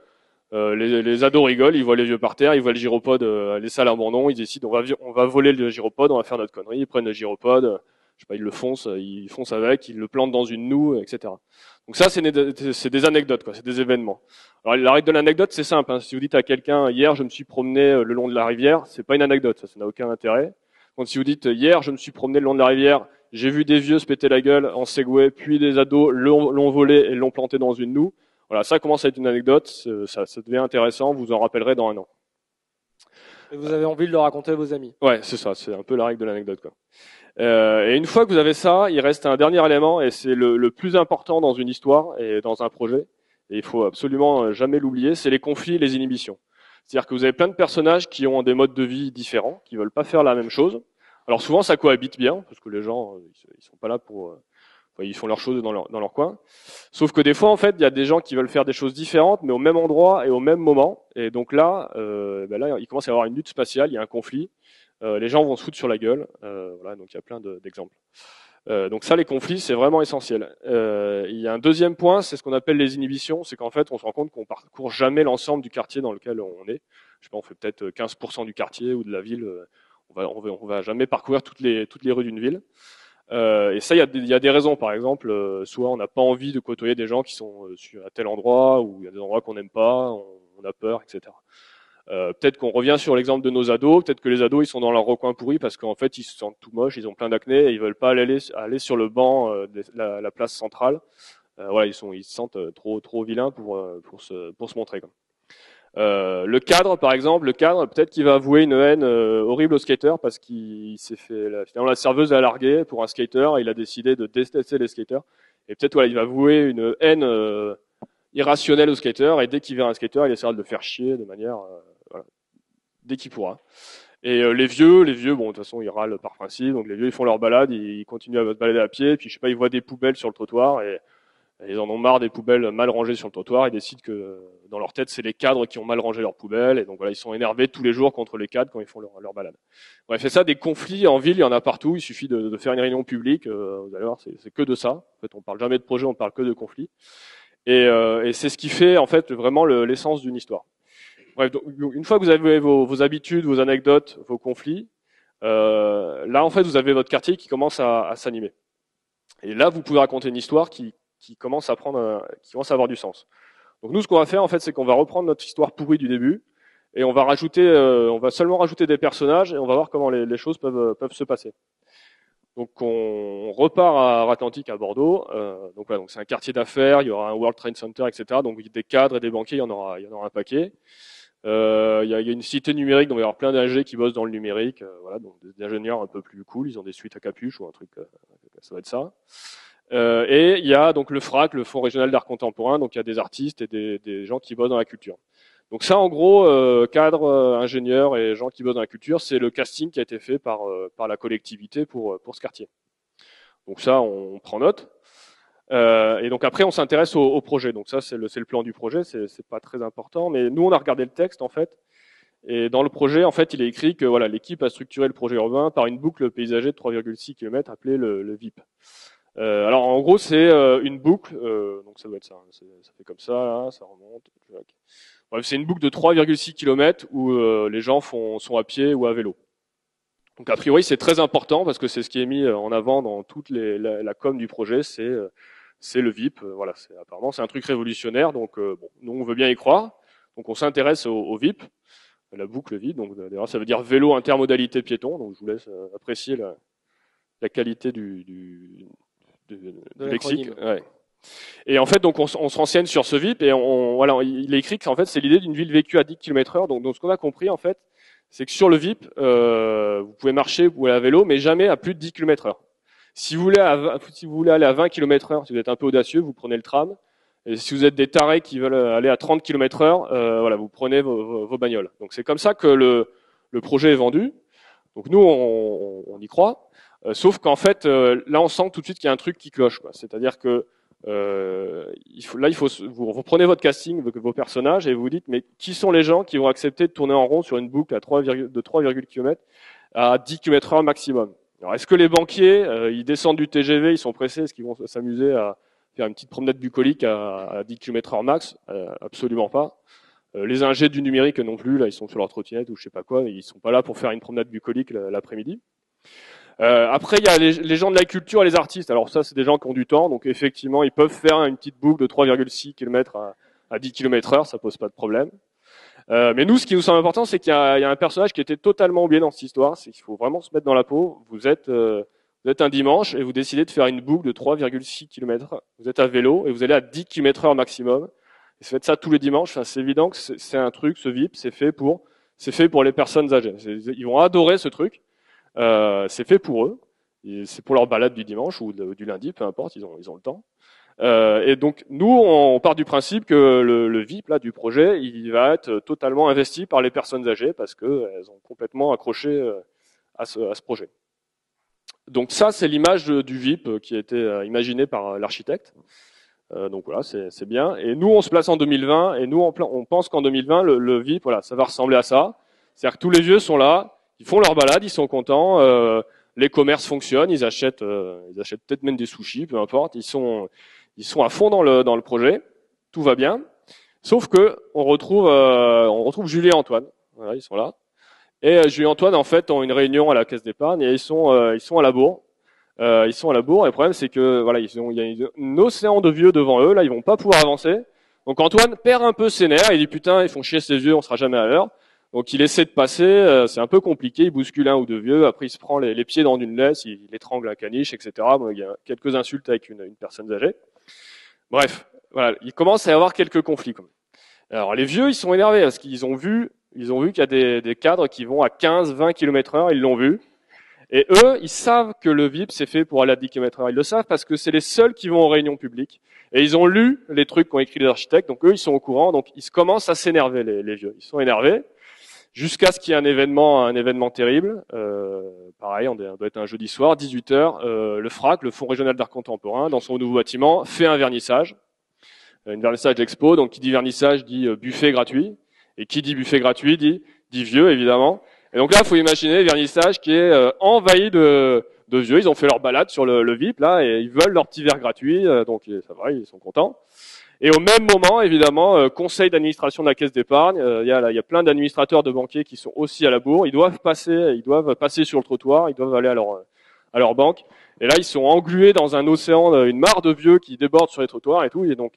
Les ados rigolent, ils voient les vieux par terre, ils voient le gyropode laissé à l'abandon, ils décident on va voler le gyropode, on va faire notre connerie, ils prennent le gyropode, je sais pas, ils foncent avec, ils le plantent dans une noue, etc. Donc ça, c'est des anecdotes, quoi, c'est des événements. Alors la règle de l'anecdote, c'est simple. Hein. Si vous dites à quelqu'un hier, je me suis promené le long de la rivière, c'est pas une anecdote, ça n'a aucun intérêt. Quand si vous dites hier, je me suis promené le long de la rivière, j'ai vu des vieux se péter la gueule en Segway, puis des ados l'ont volé et l'ont planté dans une noue. Voilà, ça commence à être une anecdote, ça devient intéressant, vous en rappellerez dans un an. Et vous avez envie de le raconter à vos amis. Ouais, c'est ça, c'est un peu la règle de l'anecdote, quoi. Et une fois que vous avez ça, il reste un dernier élément, et c'est le plus important dans une histoire et dans un projet, et il faut absolument jamais l'oublier, c'est les conflits et les inhibitions. C'est-à-dire que vous avez plein de personnages qui ont des modes de vie différents, qui veulent pas faire la même chose. Alors souvent ça cohabite bien, parce que les gens, ils sont pas là pour... ils font leurs choses dans leur coin. Sauf que des fois, en fait, il y a des gens qui veulent faire des choses différentes, mais au même endroit et au même moment. Et donc là, là, il commence à y avoir une lutte spatiale, il y a un conflit. Les gens vont se foutre sur la gueule. Voilà, donc il y a plein d'exemples. Donc ça, les conflits, c'est vraiment essentiel. Il y a un deuxième point, c'est ce qu'on appelle les inhibitions. C'est qu'en fait, on se rend compte qu'on parcourt jamais l'ensemble du quartier dans lequel on est. Je sais pas, on fait peut-être 15% du quartier ou de la ville. On va jamais parcourir toutes les rues d'une ville. Et ça, il y a des raisons. Par exemple, soit on n'a pas envie de côtoyer des gens qui sont à tel endroit, ou il y a des endroits qu'on n'aime pas, on a peur, etc. Peut-être qu'on revient sur l'exemple de nos ados. Peut-être que les ados, ils sont dans leur recoin pourri parce qu'en fait, ils se sentent tout moches, ils ont plein d'acné et ils veulent pas aller sur le banc de la place centrale. Voilà, ils se sentent trop vilains pour se montrer, quoi. Le cadre, par exemple, peut-être qu'il va avouer une haine horrible au skater parce qu'il s'est fait finalement la serveuse l'a largué pour un skater et il a décidé de détester les skaters. Et peut-être voilà, il va avouer une haine irrationnelle au skater et dès qu'il verra un skater, il essaiera de le faire chier de manière voilà, dès qu'il pourra. Et les vieux, bon, de toute façon, ils râlent par principe. Donc les vieux, ils font leur balade, ils continuent à se balader à pied. Puis je sais pas, ils voient des poubelles sur le trottoir et Ils en ont marre des poubelles mal rangées sur le trottoir. Ils décident que dans leur tête, c'est les cadres qui ont mal rangé leurs poubelles. Et donc voilà, ils sont énervés tous les jours contre les cadres quand ils font leur balade. Bref, et ça, des conflits en ville, il y en a partout. Il suffit de faire une réunion publique. Vous allez voir, c'est que de ça. En fait, on parle jamais de projet, on parle que de conflits. Et c'est ce qui fait en fait vraiment l'essence d'une histoire. Bref, donc, une fois que vous avez vos habitudes, vos anecdotes, vos conflits, là en fait, vous avez votre quartier qui commence à s'animer. Et là, vous pouvez raconter une histoire qui commence à qui commence à avoir du sens. Donc nous, ce qu'on va faire en fait, c'est qu'on va reprendre notre histoire pourrie du début et on va seulement rajouter des personnages et on va voir comment les choses peuvent se passer. Donc on repart à Atlantique à Bordeaux. Donc voilà, donc c'est un quartier d'affaires, il y aura un World Trade Center, etc. Donc des cadres et des banquiers, il y en aura un paquet. Il y a une cité numérique, donc il va y avoir plein d'ingénieurs qui bossent dans le numérique. Voilà, donc des ingénieurs un peu plus cool, ils ont des suites à capuche ou un truc, ça va être ça. Et il y a donc le FRAC, le Fonds régional d'art contemporain, donc il y a des artistes et des gens qui bossent dans la culture. Donc ça, en gros, cadres, ingénieurs et gens qui bossent dans la culture, c'est le casting qui a été fait par la collectivité pour ce quartier. Donc ça, on prend note. Et donc après, on s'intéresse au projet. Donc ça, c'est le plan du projet. C'est pas très important, mais nous, on a regardé le texte en fait. Et dans le projet, en fait, il est écrit que voilà, l'équipe a structuré le projet urbain par une boucle paysager de 3,6 km appelée le VIP. Alors en gros, c'est une boucle. Donc ça doit être ça. Hein, ça fait comme ça, là, ça remonte. Bref, c'est une boucle de 3,6 km où les gens sont à pied ou à vélo. Donc a priori, c'est très important parce que c'est ce qui est mis en avant dans toute la com du projet, c'est le VIP. Voilà, apparemment c'est un truc révolutionnaire. Donc bon, nous on veut bien y croire. Donc on s'intéresse au VIP, la boucle VIP. Donc d'ailleurs, ça veut dire vélo intermodalité piéton. Donc je vous laisse apprécier la qualité du lexique. Ouais. Et en fait, donc on se renseigne sur ce VIP et voilà, il est écrit qu'en fait c'est l'idée d'une ville vécue à 10 km/h. Donc ce qu'on a compris en fait, c'est que sur le VIP, vous pouvez marcher ou aller à vélo, mais jamais à plus de 10 km/h. Si vous voulez aller à 20 km/h, si vous êtes un peu audacieux, vous prenez le tram. Et si vous êtes des tarés qui veulent aller à 30 km/h, voilà, vous prenez vos bagnoles. Donc c'est comme ça que le projet est vendu. Donc nous, on y croit. Sauf qu'en fait, là, on sent tout de suite qu'il y a un truc qui cloche. C'est-à-dire que vous reprenez votre casting, vos personnages, et vous vous dites, mais qui sont les gens qui vont accepter de tourner en rond sur une boucle de 3,0 km à 10 km/h maximum? Alors, est-ce que les banquiers, ils descendent du TGV, ils sont pressés, est-ce qu'ils vont s'amuser à faire une petite promenade bucolique à 10 km/h max? Absolument pas. Les ingés du numérique non plus, là, ils sont sur leur trottinette ou je sais pas quoi, ils sont pas là pour faire une promenade bucolique l'après-midi. Après, il y a les gens de la culture et les artistes. Alors ça, c'est des gens qui ont du temps, donc effectivement, ils peuvent faire une petite boucle de 3,6 km à 10 km/h, ça pose pas de problème. Mais nous, ce qui nous semble important, c'est qu'il y a un personnage qui était totalement oublié dans cette histoire. C'est qu'il faut vraiment se mettre dans la peau. Vous êtes un dimanche et vous décidez de faire une boucle de 3,6 km. Vous êtes à vélo et vous allez à 10 km/h maximum. Et vous faites ça tous les dimanches. Enfin, c'est évident que c'est un truc, ce VIP, c'est fait pour les personnes âgées. Ils vont adorer ce truc. C'est fait pour eux. C'est pour leur balade du dimanche ou du lundi, peu importe, ils ont le temps. Et donc nous, on part du principe que le VIP là du projet, il va être totalement investi par les personnes âgées parce que elles ont complètement accroché à ce projet. Donc ça, c'est l'image du VIP qui a été imaginée par l'architecte. Donc voilà, c'est bien. Et nous, on se place en 2020 et nous, on pense qu'en 2020, le VIP, voilà, ça va ressembler à ça. C'est-à-dire que tous les vieux sont là, ils font leur balade, ils sont contents. Les commerces fonctionnent, ils achètent peut-être même des sushis, peu importe. Ils sont à fond dans le projet, tout va bien. Sauf que on retrouve Julie et Antoine. Voilà, ils sont là. Et Julie et Antoine en fait ont une réunion à la caisse d'épargne et ils sont à la bourre. Ils sont à la bourre et le problème c'est que voilà, il y a un océan de vieux devant eux. Là, ils vont pas pouvoir avancer. Donc Antoine perd un peu ses nerfs. Il dit putain, ils font chier ces vieux, on sera jamais à l'heure. Donc il essaie de passer, c'est un peu compliqué, il bouscule un ou deux vieux, après il se prend les pieds dans une laisse, il étrangle un caniche, etc. Bon, il y a quelques insultes avec une personne âgée. Bref, voilà, il commence à y avoir quelques conflits. Alors les vieux, ils sont énervés parce qu'ils ont vu qu'il y a des cadres qui vont à 15-20 km/h, ils l'ont vu. Et eux, ils savent que le VIP c'est fait pour aller à 10 km/h. Ils le savent parce que c'est les seuls qui vont aux réunions publiques. Et ils ont lu les trucs qu'ont écrit les architectes, donc eux ils sont au courant, donc ils commencent à s'énerver les vieux. Ils sont énervés. jusqu'à ce qu'il y ait un événement terrible. Pareil, on doit être un jeudi soir, 18h, le FRAC, le Fonds régional d'art contemporain, dans son nouveau bâtiment, fait un vernissage, une vernissage d'expo. Donc qui dit vernissage dit buffet gratuit, et qui dit buffet gratuit dit vieux évidemment. Et donc là, il faut imaginer vernissage qui est envahi de vieux. Ils ont fait leur balade sur le VIP là, et ils veulent leur petit verre gratuit, donc ça va, ils sont contents. Et au même moment, évidemment, conseil d'administration de la caisse d'épargne, il y a plein d'administrateurs de banquiers qui sont aussi à la bourre. Ils doivent passer sur le trottoir, ils doivent aller à leur banque. Et là, ils sont englués dans un océan, une mare de vieux qui déborde sur les trottoirs et tout. Et donc,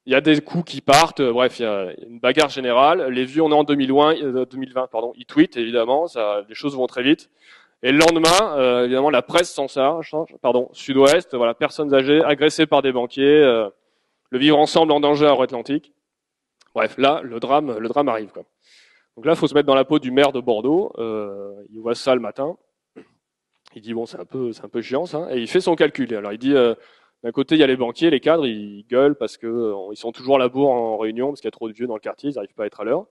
il y a des coups qui partent. Bref, il y a une bagarre générale. Les vieux, on est en 2020, pardon. Ils tweetent évidemment, les choses vont très vite. Et le lendemain, évidemment, la presse s'en charge. Sud-Ouest, voilà, personnes âgées agressées par des banquiers. Le vivre ensemble en danger à Atlantique. Bref, là, le drame arrive, quoi. Donc là, il faut se mettre dans la peau du maire de Bordeaux. Il voit ça le matin. Il dit bon, c'est un peu chiant ça. Et il fait son calcul. Alors il dit d'un côté, il y a les banquiers, les cadres, ils gueulent parce que ils sont toujours à la bourre en réunion parce qu'il y a trop de vieux dans le quartier, ils n'arrivent pas à être à l'heure.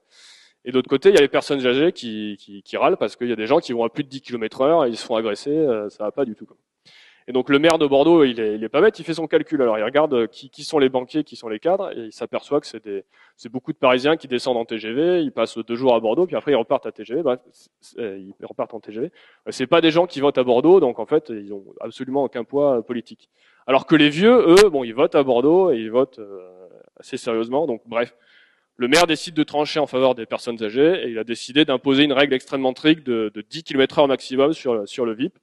Et d'autre côté, il y a les personnes âgées qui râlent parce qu'il y a des gens qui vont à plus de 10 km/h et ils se font agresser. Ça va pas du tout, quoi. Et donc le maire de Bordeaux, il est pas bête, il fait son calcul. Alors il regarde qui sont les banquiers, qui sont les cadres, et il s'aperçoit que c'est beaucoup de Parisiens qui descendent en TGV, ils passent 2 jours à Bordeaux, puis après ils repartent à TGV. Bref, ils repartent en TGV. C'est pas des gens qui votent à Bordeaux, donc en fait ils ont absolument aucun poids politique. Alors que les vieux, eux, bon, ils votent à Bordeaux et ils votent assez sérieusement. Donc bref, le maire décide de trancher en faveur des personnes âgées et il a décidé d'imposer une règle extrêmement stricte de 10 km/h maximum sur le VIP.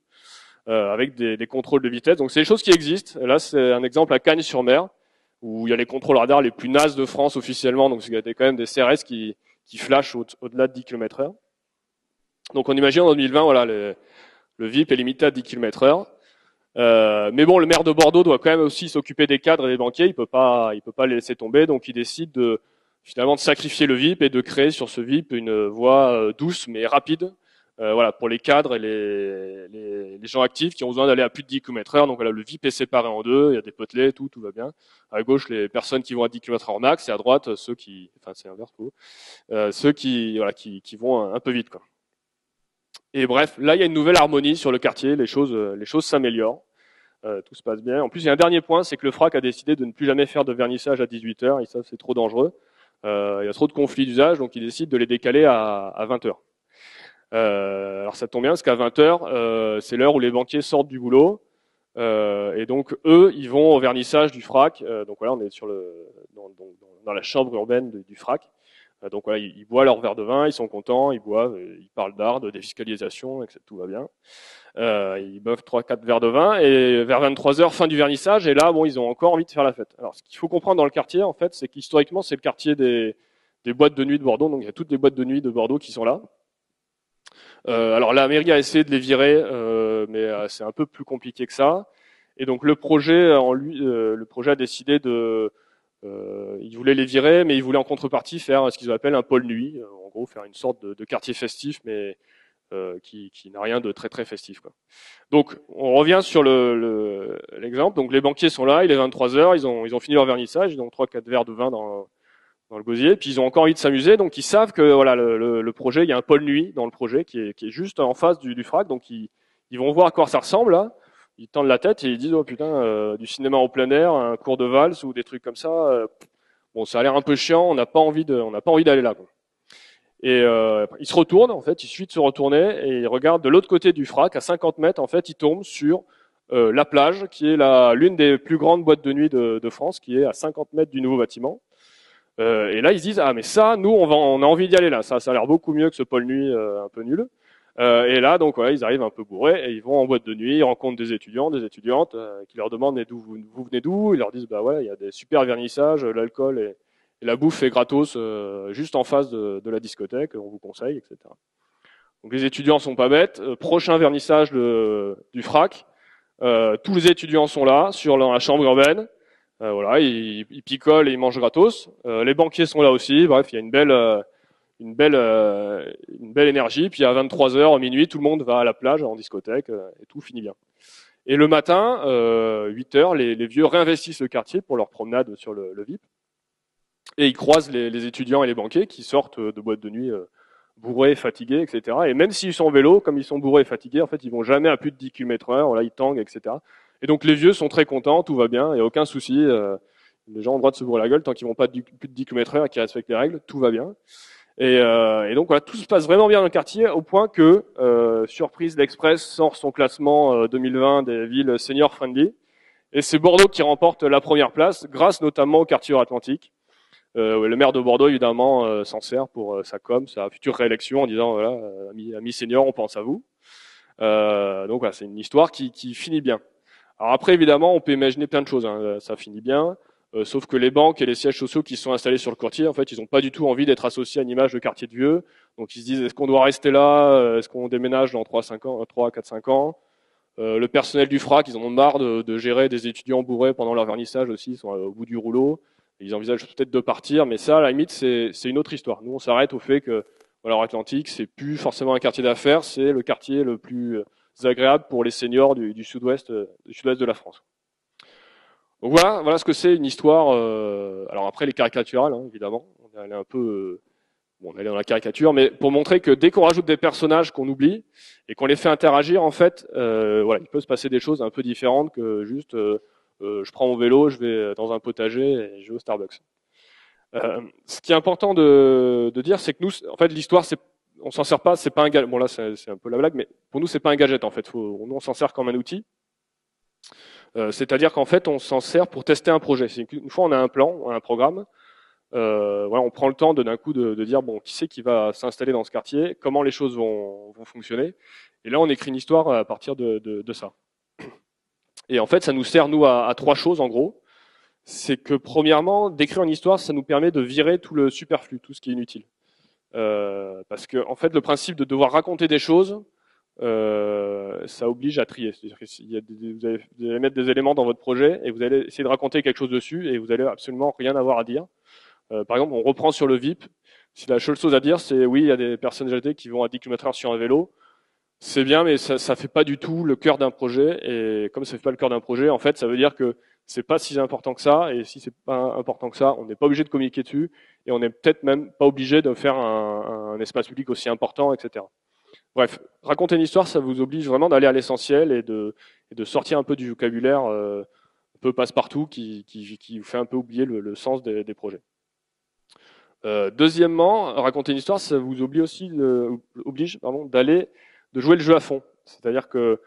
Avec des contrôles de vitesse. Donc c'est des choses qui existent. Là, c'est un exemple à Cagnes-sur-Mer, où il y a les contrôles radars les plus nazes de France officiellement. Donc il y a quand même des CRS qui flashent au-delà de 10 km/h. Donc on imagine en 2020, voilà, le VIP est limité à 10 km/h. Mais bon, le maire de Bordeaux doit quand même aussi s'occuper des cadres et des banquiers. Il peut pas les laisser tomber. Donc il décide finalement de sacrifier le VIP et de créer sur ce VIP une voie douce mais rapide. Voilà, pour les cadres et les gens actifs qui ont besoin d'aller à plus de 10 km/h. Donc voilà, le VIP est séparé en deux, il y a des potelets, tout va bien. À gauche, les personnes qui vont à 10 km/h max, et à droite, ceux c'est inverse pour vous, ceux qui vont un peu vite, quoi. Et bref, là, il y a une nouvelle harmonie sur le quartier, les choses s'améliorent, tout se passe bien. En plus, il y a un dernier point, c'est que le FRAC a décidé de ne plus jamais faire de vernissage à 18h, et ça, c'est trop dangereux. Il y a trop de conflits d'usage, donc ils décident de les décaler à 20h. Alors ça tombe bien parce qu'à 20h, c'est l'heure où les banquiers sortent du boulot, et donc eux, ils vont au vernissage du FRAC. Donc voilà, on est dans la chambre urbaine du FRAC. Donc voilà, ils boivent leur verre de vin, ils sont contents, ils boivent, ils parlent d'art, de défiscalisation, etc. Tout va bien. Ils boivent 3-4 verres de vin et vers 23h, fin du vernissage. Et là, bon, ils ont encore envie de faire la fête. Alors ce qu'il faut comprendre dans le quartier, en fait, c'est qu'historiquement, c'est le quartier des boîtes de nuit de Bordeaux. Donc il y a toutes les boîtes de nuit de Bordeaux qui sont là. Alors la mairie a essayé de les virer, mais c'est un peu plus compliqué que ça. Et donc le projet a décidé il voulait les virer, mais il voulait en contrepartie faire ce qu'ils appellent un pôle nuit. En gros, faire une sorte de quartier festif, mais qui n'a rien de très très festif, quoi. Donc on revient sur l'exemple. Donc les banquiers sont là, il est 23h, ils ont fini leur vernissage, ils ont 3-4 verres de vin dans le gosier, puis ils ont encore envie de s'amuser, donc ils savent que voilà le projet, il y a un pôle nuit dans le projet qui est juste en face du FRAC, donc ils vont voir à quoi ça ressemble là, ils tendent la tête et ils disent oh putain, du cinéma en plein air, un cours de valse ou des trucs comme ça, bon ça a l'air un peu chiant, on n'a pas envie d'aller là, quoi. Et ils se retournent, en fait, il suffit de se retourner et ils regardent de l'autre côté du FRAC, à 50 mètres, en fait, ils tombent sur la plage, qui est l'une des plus grandes boîtes de nuit de France, qui est à 50 mètres du nouveau bâtiment. Et là, ils se disent ah mais ça, nous, on a envie d'y aller là. Ça a l'air beaucoup mieux que ce pôle nuit un peu nul. Et là, donc voilà, ils arrivent un peu bourrés et ils vont en boîte de nuit, ils rencontrent des étudiants, des étudiantes qui leur demandent mais vous venez d'où. Ils leur disent bah ouais, il y a des super vernissages, l'alcool et la bouffe est gratos juste en face de la discothèque, on vous conseille, etc. Donc les étudiants sont pas bêtes. Prochain vernissage du FRAC, tous les étudiants sont là dans la chambre urbaine. Voilà, ils picolent et ils mangent gratos. Les banquiers sont là aussi. Bref, il y a une belle énergie. Puis à 23h, minuit, tout le monde va à la plage, en discothèque, et tout finit bien. Et le matin, 8h, les vieux réinvestissent le quartier pour leur promenade sur le VIP. Et ils croisent les étudiants et les banquiers qui sortent de boîtes de nuit bourrés, fatigués, etc. Et même s'ils sont en vélo, comme ils sont bourrés et fatigués, en fait, ils vont jamais à plus de 10 km/h, là, ils tanguent, etc. Et donc les vieux sont très contents, tout va bien, il n'y a aucun souci. Les gens ont le droit de se bourrer la gueule tant qu'ils vont pas plus de 10 km/h et qu'ils respectent les règles, tout va bien. Et donc voilà, tout se passe vraiment bien dans le quartier, au point que, surprise, l'Express sort son classement 2020 des villes senior friendly. Et c'est Bordeaux qui remporte la première place, grâce notamment au quartier Atlantique. Le maire de Bordeaux, évidemment, s'en sert pour sa com, sa future réélection, en disant, voilà, amis seniors, on pense à vous. Donc voilà, c'est une histoire qui finit bien. Alors après, évidemment, on peut imaginer plein de choses, hein. Ça finit bien, sauf que les banques et les sièges sociaux qui sont installés sur le quartier, en fait, ils n'ont pas du tout envie d'être associés à une image de quartier de vieux. Donc ils se disent, est-ce qu'on doit rester là? Est-ce qu'on déménage dans 3, 4, 5 ans? Le personnel du FRAC, ils en ont marre de gérer des étudiants bourrés pendant leur vernissage aussi, ils sont au bout du rouleau. Ils envisagent peut-être de partir, mais ça, à la limite, c'est une autre histoire. Nous, on s'arrête au fait que, voilà, Atlantique, c'est plus forcément un quartier d'affaires, c'est le quartier le plus agréable pour les seniors du sud-ouest de la France. Donc voilà ce que c'est une histoire. Alors après, les caricaturales, hein, évidemment, on est allé un peu, on est allé dans la caricature, mais pour montrer que dès qu'on rajoute des personnages qu'on oublie et qu'on les fait interagir, en fait, voilà, il peut se passer des choses un peu différentes que juste je prends mon vélo, je vais dans un potager et je vais au Starbucks. Ce qui est important de dire, c'est que nous, en fait, l'histoire, on s'en sert pas, c'est pas un gadget. Bon là, c'est un peu la blague, mais pour nous, c'est pas un gadget en fait. Nous, on s'en sert comme un outil. C'est-à-dire qu'en fait, on s'en sert pour tester un projet. Une fois, on a un plan, un programme. Voilà, on prend le temps d'un coup de dire bon, qui c'est qui va s'installer dans ce quartier, comment les choses vont fonctionner. Et là, on écrit une histoire à partir de ça. Et en fait, ça nous sert, nous, à trois choses, en gros. C'est que, premièrement, d'écrire une histoire, ça nous permet de virer tout le superflu, tout ce qui est inutile. Parce que, en fait, le principe de devoir raconter des choses, ça oblige à trier. C'est-à-dire que vous allez mettre des éléments dans votre projet et vous allez essayer de raconter quelque chose dessus et vous allez absolument rien avoir à dire. Par exemple, on reprend sur le VIP. Si la seule chose à dire, c'est oui, il y a des personnes âgées qui vont à 10 km/h sur un vélo. C'est bien, mais ça fait pas du tout le cœur d'un projet. Et comme ça fait pas le cœur d'un projet, en fait, ça veut dire que c'est pas si important que ça. Et si c'est pas important que ça, on n'est pas obligé de communiquer dessus. Et on n'est peut-être même pas obligé de faire un espace public aussi important, etc. Bref, raconter une histoire, ça vous oblige vraiment d'aller à l'essentiel et de sortir un peu du vocabulaire un peu passe-partout qui vous fait un peu oublier le sens des projets. Deuxièmement, raconter une histoire, ça vous oblige de jouer le jeu à fond. C'est-à-dire que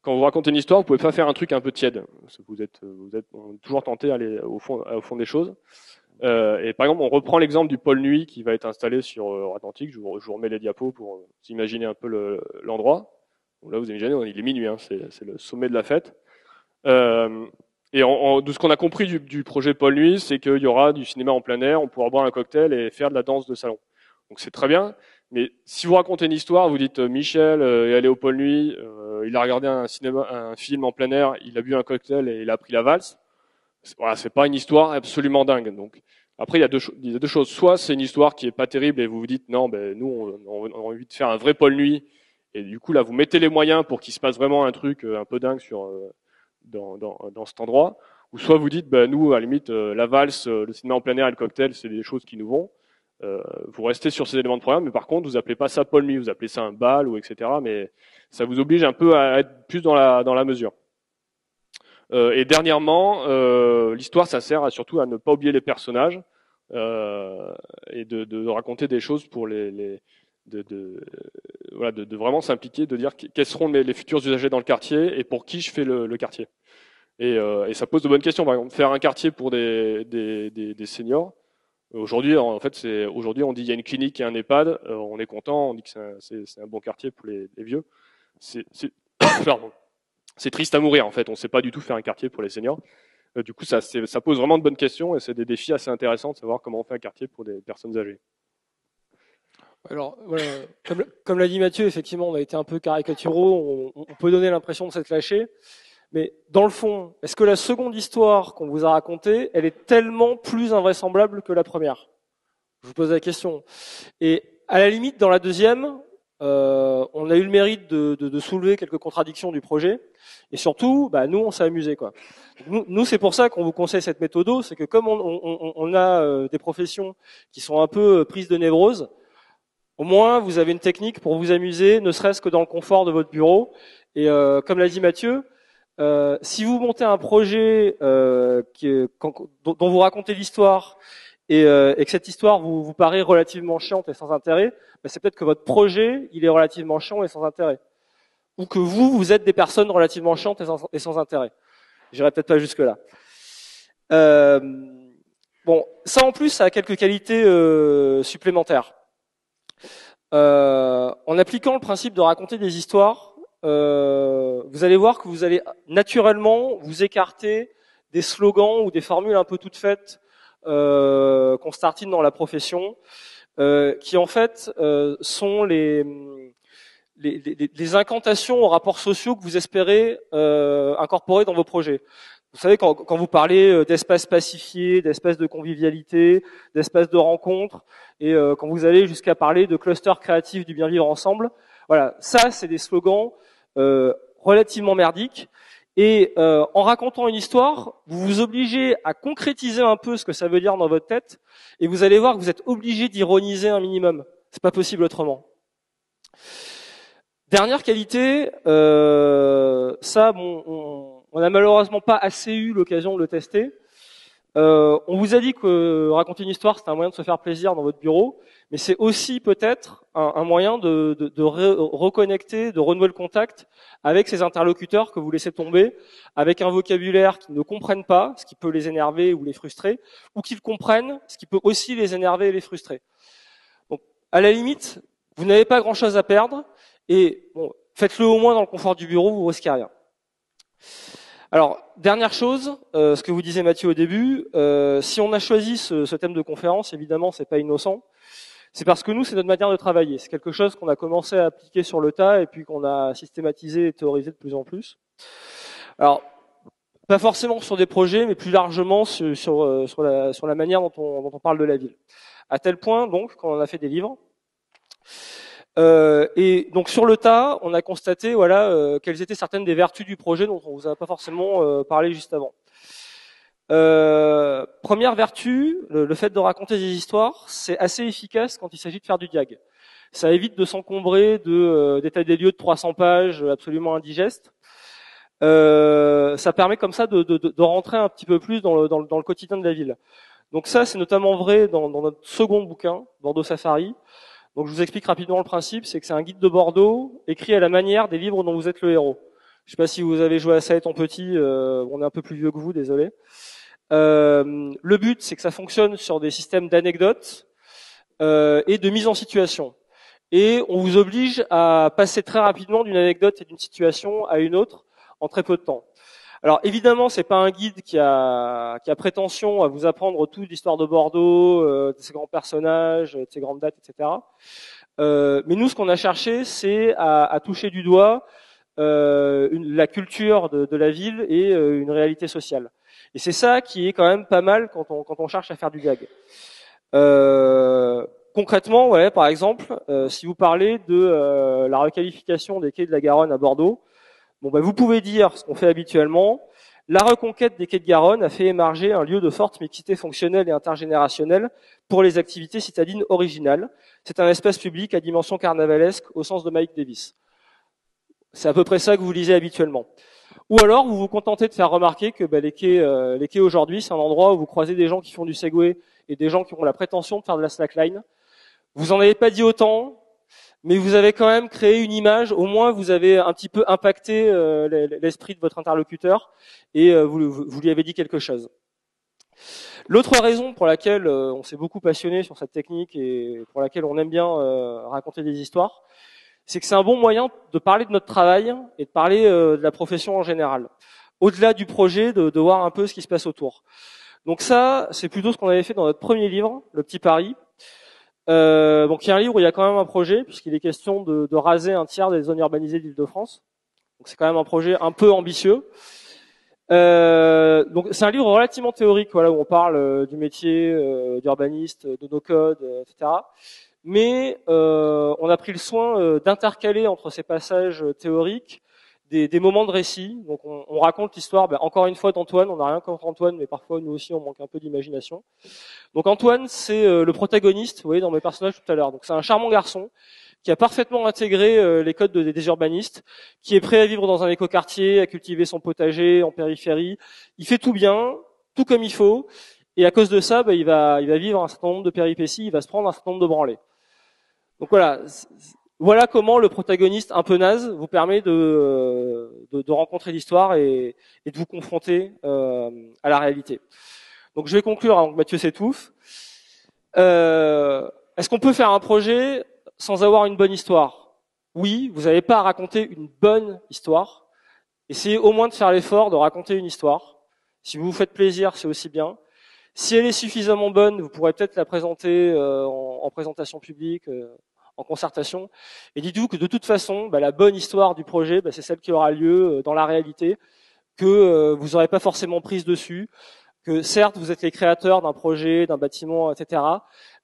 quand vous racontez une histoire, vous pouvez pas faire un truc un peu tiède. Vous êtes toujours tenté d'aller au fond des choses. Et par exemple, on reprend l'exemple du pôle nuit qui va être installé sur Atlantique. Je vous remets les diapos pour imaginer un peu l'endroit. Là, vous imaginez, il est minuit, hein, c'est le sommet de la fête. Et de ce qu'on a compris du projet Pôle Nuit, c'est qu'il y aura du cinéma en plein air, on pourra boire un cocktail et faire de la danse de salon. Donc c'est très bien, mais si vous racontez une histoire, vous dites Michel est allé au Pôle Nuit, il a regardé un film en plein air, il a bu un cocktail et il a pris la valse. Voilà, c'est pas une histoire absolument dingue. Donc après, il y a deux choses. Soit c'est une histoire qui est pas terrible et vous vous dites non, ben nous on a envie de faire un vrai Pôle Nuit et du coup là vous mettez les moyens pour qu'il se passe vraiment un truc un peu dingue dans cet endroit, ou soit vous dites, bah, nous, à la limite, la valse, le cinéma en plein air et le cocktail, c'est des choses qui nous vont. Vous restez sur ces éléments de programme, mais par contre, vous appelez pas ça Pôle Nuit, vous appelez ça un bal, ou etc. Mais ça vous oblige un peu à être plus dans la mesure. Et dernièrement, l'histoire, ça sert surtout à ne pas oublier les personnages et de raconter des choses pour de vraiment s'impliquer, de dire quels seront les futurs usagers dans le quartier et pour qui je fais le quartier. Et ça pose de bonnes questions. Par exemple, faire un quartier pour des seniors. Aujourd'hui, en fait, aujourd'hui on dit il y a une clinique et un EHPAD, on est content, on dit que c'est un bon quartier pour les vieux. Pardon. C'est triste à mourir en fait. On ne sait pas du tout faire un quartier pour les seniors. Du coup, ça pose vraiment de bonnes questions et c'est des défis assez intéressants de savoir comment on fait un quartier pour des personnes âgées. Alors, voilà, comme l'a dit Mathieu, effectivement, on a été un peu caricaturaux, on peut donner l'impression de s'être lâché, mais dans le fond, est-ce que la seconde histoire qu'on vous a racontée, elle est tellement plus invraisemblable que la première? Je vous pose la question. Et à la limite, dans la deuxième, on a eu le mérite de soulever quelques contradictions du projet, et surtout, bah, nous, on s'est amusé, quoi. Nous, c'est pour ça qu'on vous conseille cette méthode, c'est que comme on a des professions qui sont un peu prises de névrose, Au moins, vous avez une technique pour vous amuser, ne serait-ce que dans le confort de votre bureau. Et comme l'a dit Mathieu, si vous montez un projet dont vous racontez l'histoire et que cette histoire vous paraît relativement chiante et sans intérêt, ben c'est peut-être que votre projet il est relativement chiant et sans intérêt, ou que vous êtes des personnes relativement chiantes et sans intérêt. J'irai peut-être pas jusque là. Bon, ça en plus, ça a quelques qualités supplémentaires. En appliquant le principe de raconter des histoires, vous allez voir que vous allez naturellement vous écarter des slogans ou des formules un peu toutes faites qu'on startine dans la profession, qui en fait sont les incantations aux rapports sociaux que vous espérez incorporer dans vos projets. Vous savez, quand vous parlez d'espaces pacifiés, d'espaces de convivialité, d'espaces de rencontres, et quand vous allez jusqu'à parler de clusters créatifs du bien vivre ensemble, voilà, ça c'est des slogans relativement merdiques. Et en racontant une histoire, vous vous obligez à concrétiser un peu ce que ça veut dire dans votre tête, et vous allez voir que vous êtes obligé d'ironiser un minimum. C'est pas possible autrement. Dernière qualité, ça, bon, on n'a malheureusement pas assez eu l'occasion de le tester. On vous a dit que raconter une histoire, c'est un moyen de se faire plaisir dans votre bureau, mais c'est aussi peut-être un moyen de reconnecter, de renouer le contact avec ces interlocuteurs que vous laissez tomber, avec un vocabulaire qu'ils ne comprennent pas, ce qui peut les énerver ou les frustrer, ou qu'ils comprennent, ce qui peut aussi les énerver et les frustrer. Donc, à la limite, vous n'avez pas grand-chose à perdre, et bon, faites-le au moins dans le confort du bureau, vous risquez rien. Alors, dernière chose, ce que vous disiez Mathieu au début, si on a choisi ce thème de conférence, évidemment, c'est pas innocent. C'est parce que nous, c'est notre manière de travailler. C'est quelque chose qu'on a commencé à appliquer sur le tas et puis qu'on a systématisé et théorisé de plus en plus. Alors, pas forcément sur des projets, mais plus largement sur la manière dont on parle de la ville. À tel point, donc, qu'on en a fait des livres. Et donc sur le tas, on a constaté quelles étaient certaines des vertus du projet dont on vous a pas forcément parlé juste avant. Première vertu, le fait de raconter des histoires, c'est assez efficace quand il s'agit de faire du diag. Ça évite de s'encombrer d'états des lieux de 300 pages absolument indigestes. Ça permet comme ça de rentrer un petit peu plus dans le quotidien de la ville. Donc ça, c'est notamment vrai dans notre second bouquin, Bordeaux Safari. Donc je vous explique rapidement le principe, c'est que c'est un guide de Bordeaux écrit à la manière des livres dont vous êtes le héros. Je sais pas si vous avez joué à ça étant petit, on est un peu plus vieux que vous, désolé. Le but, c'est que ça fonctionne sur des systèmes d'anecdotes et de mise en situation. Et on vous oblige à passer très rapidement d'une anecdote et d'une situation à une autre en très peu de temps. Alors évidemment, c'est pas un guide qui a prétention à vous apprendre toute l'histoire de Bordeaux, de ses grands personnages, de ses grandes dates, etc. Mais nous, ce qu'on a cherché, c'est à toucher du doigt la culture de la ville et une réalité sociale. Et c'est ça qui est quand même pas mal quand on cherche à faire du gag. Concrètement, ouais, par exemple, si vous parlez de la requalification des quais de la Garonne à Bordeaux, bon, ben, vous pouvez dire ce qu'on fait habituellement. La reconquête des quais de Garonne a fait émerger un lieu de forte mixité fonctionnelle et intergénérationnelle pour les activités citadines originales. C'est un espace public à dimension carnavalesque au sens de Mike Davis. C'est à peu près ça que vous lisez habituellement. Ou alors, vous vous contentez de faire remarquer que les quais aujourd'hui, c'est un endroit où vous croisez des gens qui font du Segway et des gens qui ont la prétention de faire de la slackline. Vous en avez pas dit autant, mais vous avez quand même créé une image, au moins vous avez un petit peu impacté l'esprit de votre interlocuteur et vous lui avez dit quelque chose. L'autre raison pour laquelle on s'est beaucoup passionné sur cette technique et pour laquelle on aime bien raconter des histoires, c'est que c'est un bon moyen de parler de notre travail et de parler de la profession en général. Au-delà du projet, de voir un peu ce qui se passe autour. Donc ça, c'est plutôt ce qu'on avait fait dans notre premier livre, Le Petit Paris. Donc il y a un livre où il y a quand même un projet, puisqu'il est question de raser un tiers des zones urbanisées d'Île-de-France. Donc c'est quand même un projet un peu ambitieux. Donc c'est un livre relativement théorique, voilà, où on parle du métier d'urbaniste, de nos codes, etc. Mais on a pris le soin d'intercaler entre ces passages théoriques des moments de récit. Donc on raconte l'histoire, encore une fois d'Antoine. On n'a rien contre Antoine, mais parfois nous aussi on manque un peu d'imagination. Donc Antoine, c'est le protagoniste, vous voyez dans mes personnages tout à l'heure. Donc c'est un charmant garçon qui a parfaitement intégré les codes des urbanistes, qui est prêt à vivre dans un écoquartier, à cultiver son potager en périphérie. Il fait tout bien, tout comme il faut, et à cause de ça, il va vivre un certain nombre de péripéties, il va se prendre un certain nombre de branlées. Donc voilà comment le protagoniste un peu naze vous permet de rencontrer l'histoire et de vous confronter à la réalité. Donc je vais conclure avant que Mathieu s'étouffe. Est-ce qu'on peut faire un projet sans avoir une bonne histoire? Oui, vous n'avez pas à raconter une bonne histoire. Essayez au moins de faire l'effort de raconter une histoire. Si vous vous faites plaisir, c'est aussi bien. Si elle est suffisamment bonne, vous pourrez peut-être la présenter en présentation publique, en concertation. Et dites-vous que de toute façon, la bonne histoire du projet, c'est celle qui aura lieu dans la réalité, que vous n'aurez pas forcément prise dessus, que certes vous êtes les créateurs d'un projet, d'un bâtiment, etc.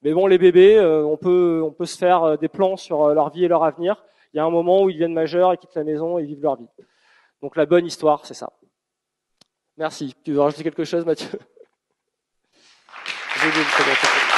Mais bon, les bébés, on peut se faire des plans sur leur vie et leur avenir. Il y a un moment où ils deviennent majeurs, ils quittent la maison et vivent leur vie. Donc la bonne histoire, c'est ça. Merci. Tu veux rajouter quelque chose, Mathieu? J'ai oublié de te présenter.